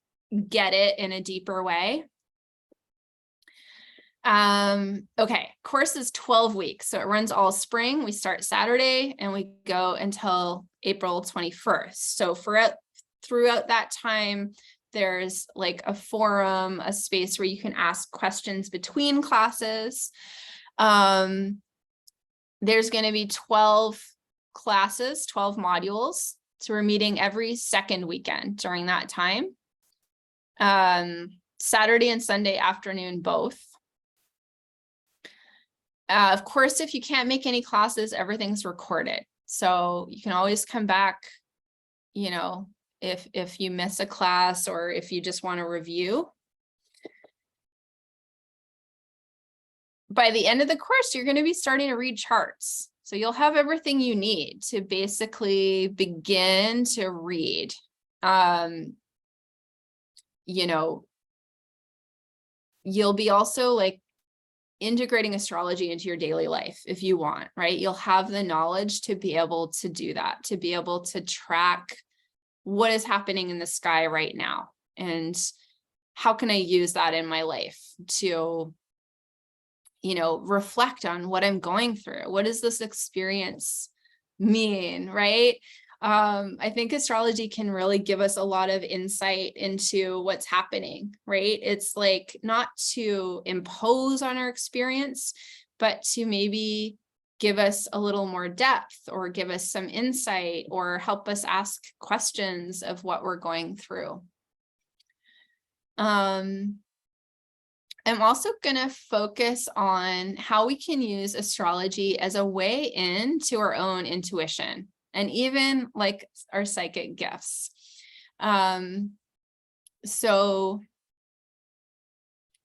get it in a deeper way. Okay, course is 12 weeks. So it runs all spring. We start Saturday and we go until April 21st. So throughout that time, there's like a forum, a space where you can ask questions between classes. There's going to be 12 classes, 12 modules. So we're meeting every second weekend during that time. Saturday and Sunday afternoon, both. Of course, if you can't make any classes, everything's recorded. So you can always come back, if you miss a class or if you just want to review. By the end of the course, you're going to be starting to read charts. So you'll have everything you need to basically begin to read. You'll be also like integrating astrology into your daily life if you want, right? You'll have the knowledge to be able to do that, to be able to track what is happening in the sky right now and how can I use that in my life to reflect on what I'm going through. What does this experience mean, right? I think astrology can really give us a lot of insight into what's happening, right? It's like not to impose on our experience, but to maybe give us a little more depth or give us some insight or help us ask questions of what we're going through. I'm also going to focus on how we can use astrology as a way into our own intuition and even like our psychic gifts. So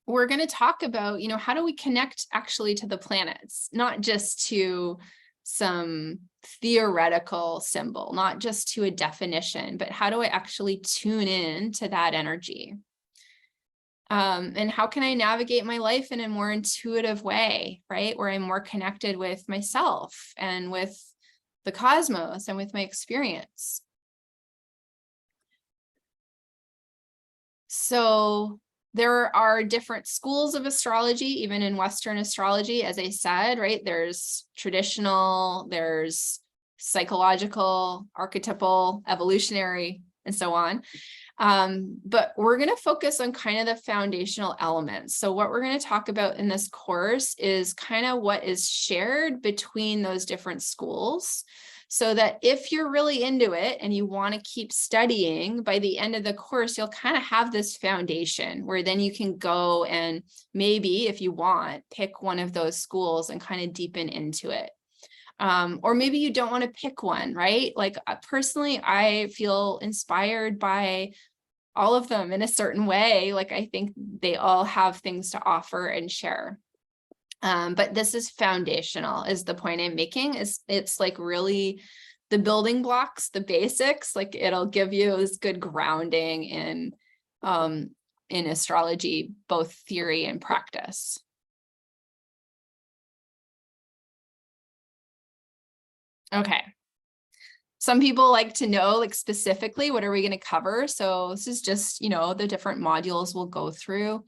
we're going to talk about, how do we connect actually to the planets, not just to some theoretical symbol, not just to a definition, but how do I actually tune in to that energy? And how can I navigate my life in a more intuitive way, right? Where I'm more connected with myself and with the cosmos and with my experience. So there are different schools of astrology, even in Western astrology, as I said, right? There's traditional, there's psychological, archetypal, evolutionary, and so on. But we're going to focus on kind of the foundational elements. So what we're going to talk about in this course is kind of what is shared between those different schools, so that if you're really into it and you want to keep studying, by the end of the course, you'll kind of have this foundation where then you can go and maybe, if you want, pick one of those schools and kind of deepen into it. Or maybe you don't want to pick one, right? Like personally, I feel inspired by all of them in a certain way. Like I think they all have things to offer and share. But this is foundational, is the point I'm making. It's like really the building blocks, the basics. Like it'll give you this good grounding in astrology, both theory and practice. Okay. Some people like to know, like specifically, what are we going to cover? So this is just, the different modules we'll go through.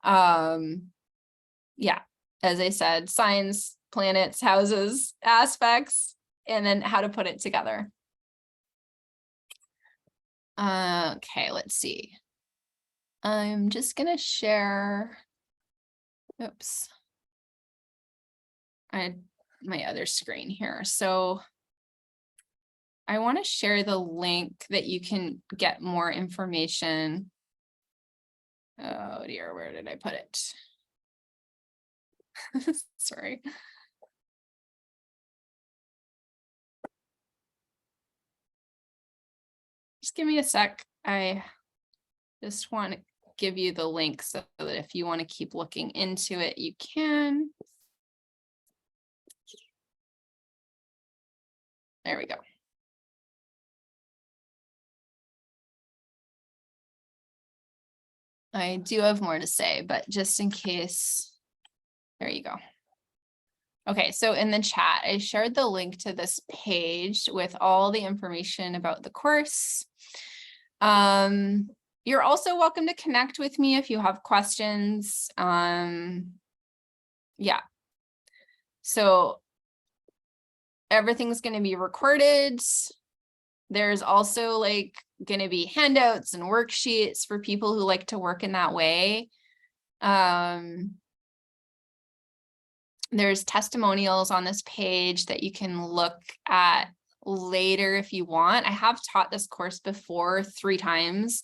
Yeah, as I said, signs, planets, houses, aspects, and then how to put it together. Okay, let's see. I'm just going to share. Oops. I had my other screen here. So I want to share the link that you can get more information. Oh dear, where did I put it? Sorry. Just give me a sec. I just want to give you the link so that if you want to keep looking into it, you can. There we go. I do have more to say, but just in case, there you go. Okay, so in the chat, I shared the link to this page with all the information about the course. You're also welcome to connect with me if you have questions. Yeah. So everything's going to be recorded. There's also like going to be handouts and worksheets for people who like to work in that way. There's testimonials on this page that you can look at later if you want. I have taught this course before 3 times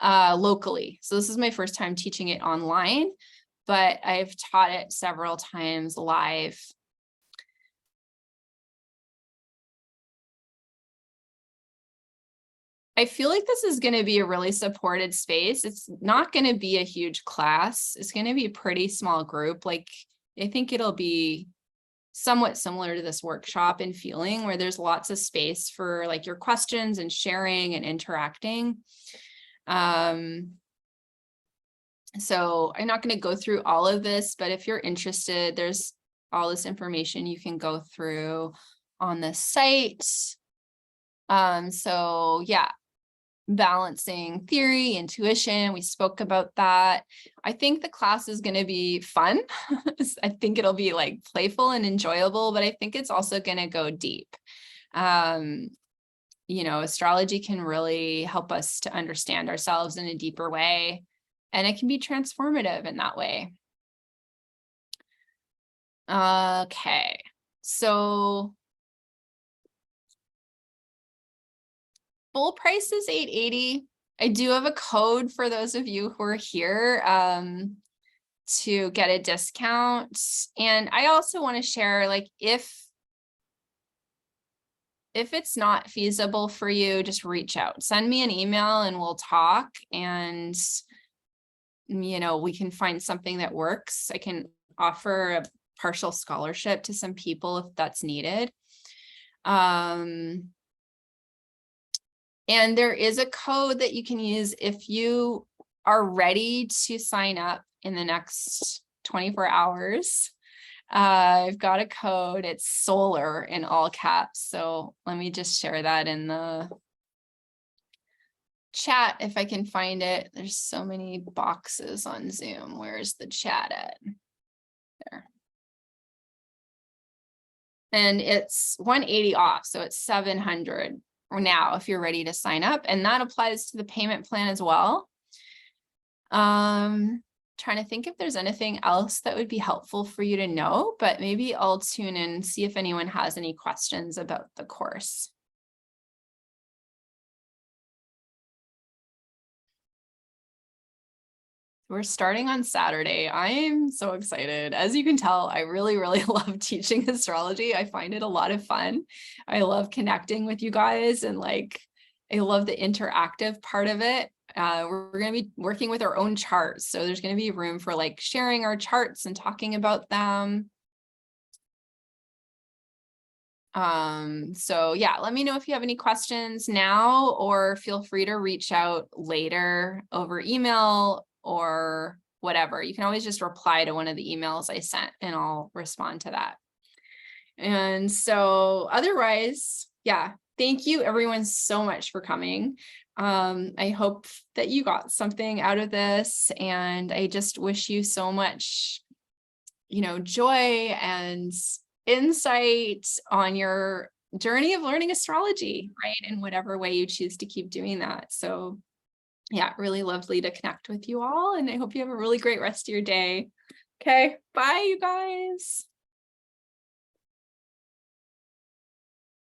locally. So this is my first time teaching it online, but I've taught it several times live. I feel like this is going to be a really supported space. It's not going to be a huge class. It's going to be a pretty small group. Like, I think it'll be somewhat similar to this workshop in feeling, where there's lots of space for like your questions and sharing and interacting. So I'm not going to go through all of this, but if you're interested, there's all this information you can go through on the site. So yeah, balancing theory, intuition, we spoke about that. I think the class is going to be fun. I think it'll be like playful and enjoyable, but I think it's also going to go deep. you know, astrology can really help us to understand ourselves in a deeper way, and it can be transformative in that way. Okay, so full price is $880. I do have a code for those of you who are here to get a discount. And I also want to share, like, if it's not feasible for you, just reach out, send me an email and we'll talk, and you know, we can find something that works. I can offer a partial scholarship to some people if that's needed. And there is a code that you can use if you are ready to sign up in the next 24 hours. I've got a code. It's solar in all caps. So let me just share that in the chat if I can find it. There's so many boxes on Zoom. Where's the chat at? There. And it's 180 off. So it's 700 now if you're ready to sign up. And that applies to the payment plan as well. Trying to think if there's anything else that would be helpful for you to know, but maybe I'll tune in and see if anyone has any questions about the course. We're starting on Saturday. I'm so excited. As you can tell, I really, really love teaching astrology. I find it a lot of fun. I love connecting with you guys, and like, I love the interactive part of it. We're going to be working with our own charts. So there's going to be room for like sharing our charts and talking about them. So yeah, let me know if you have any questions now, or feel free to reach out later over email or whatever. You can always just reply to one of the emails I sent and I'll respond to that. And so otherwise, yeah, thank you everyone so much for coming. I hope that you got something out of this, and I just wish you so much, you know, joy and insight on your journey of learning astrology, right? In whatever way you choose to keep doing that. So yeah, really lovely to connect with you all, and I hope you have a really great rest of your day. Okay, bye you guys.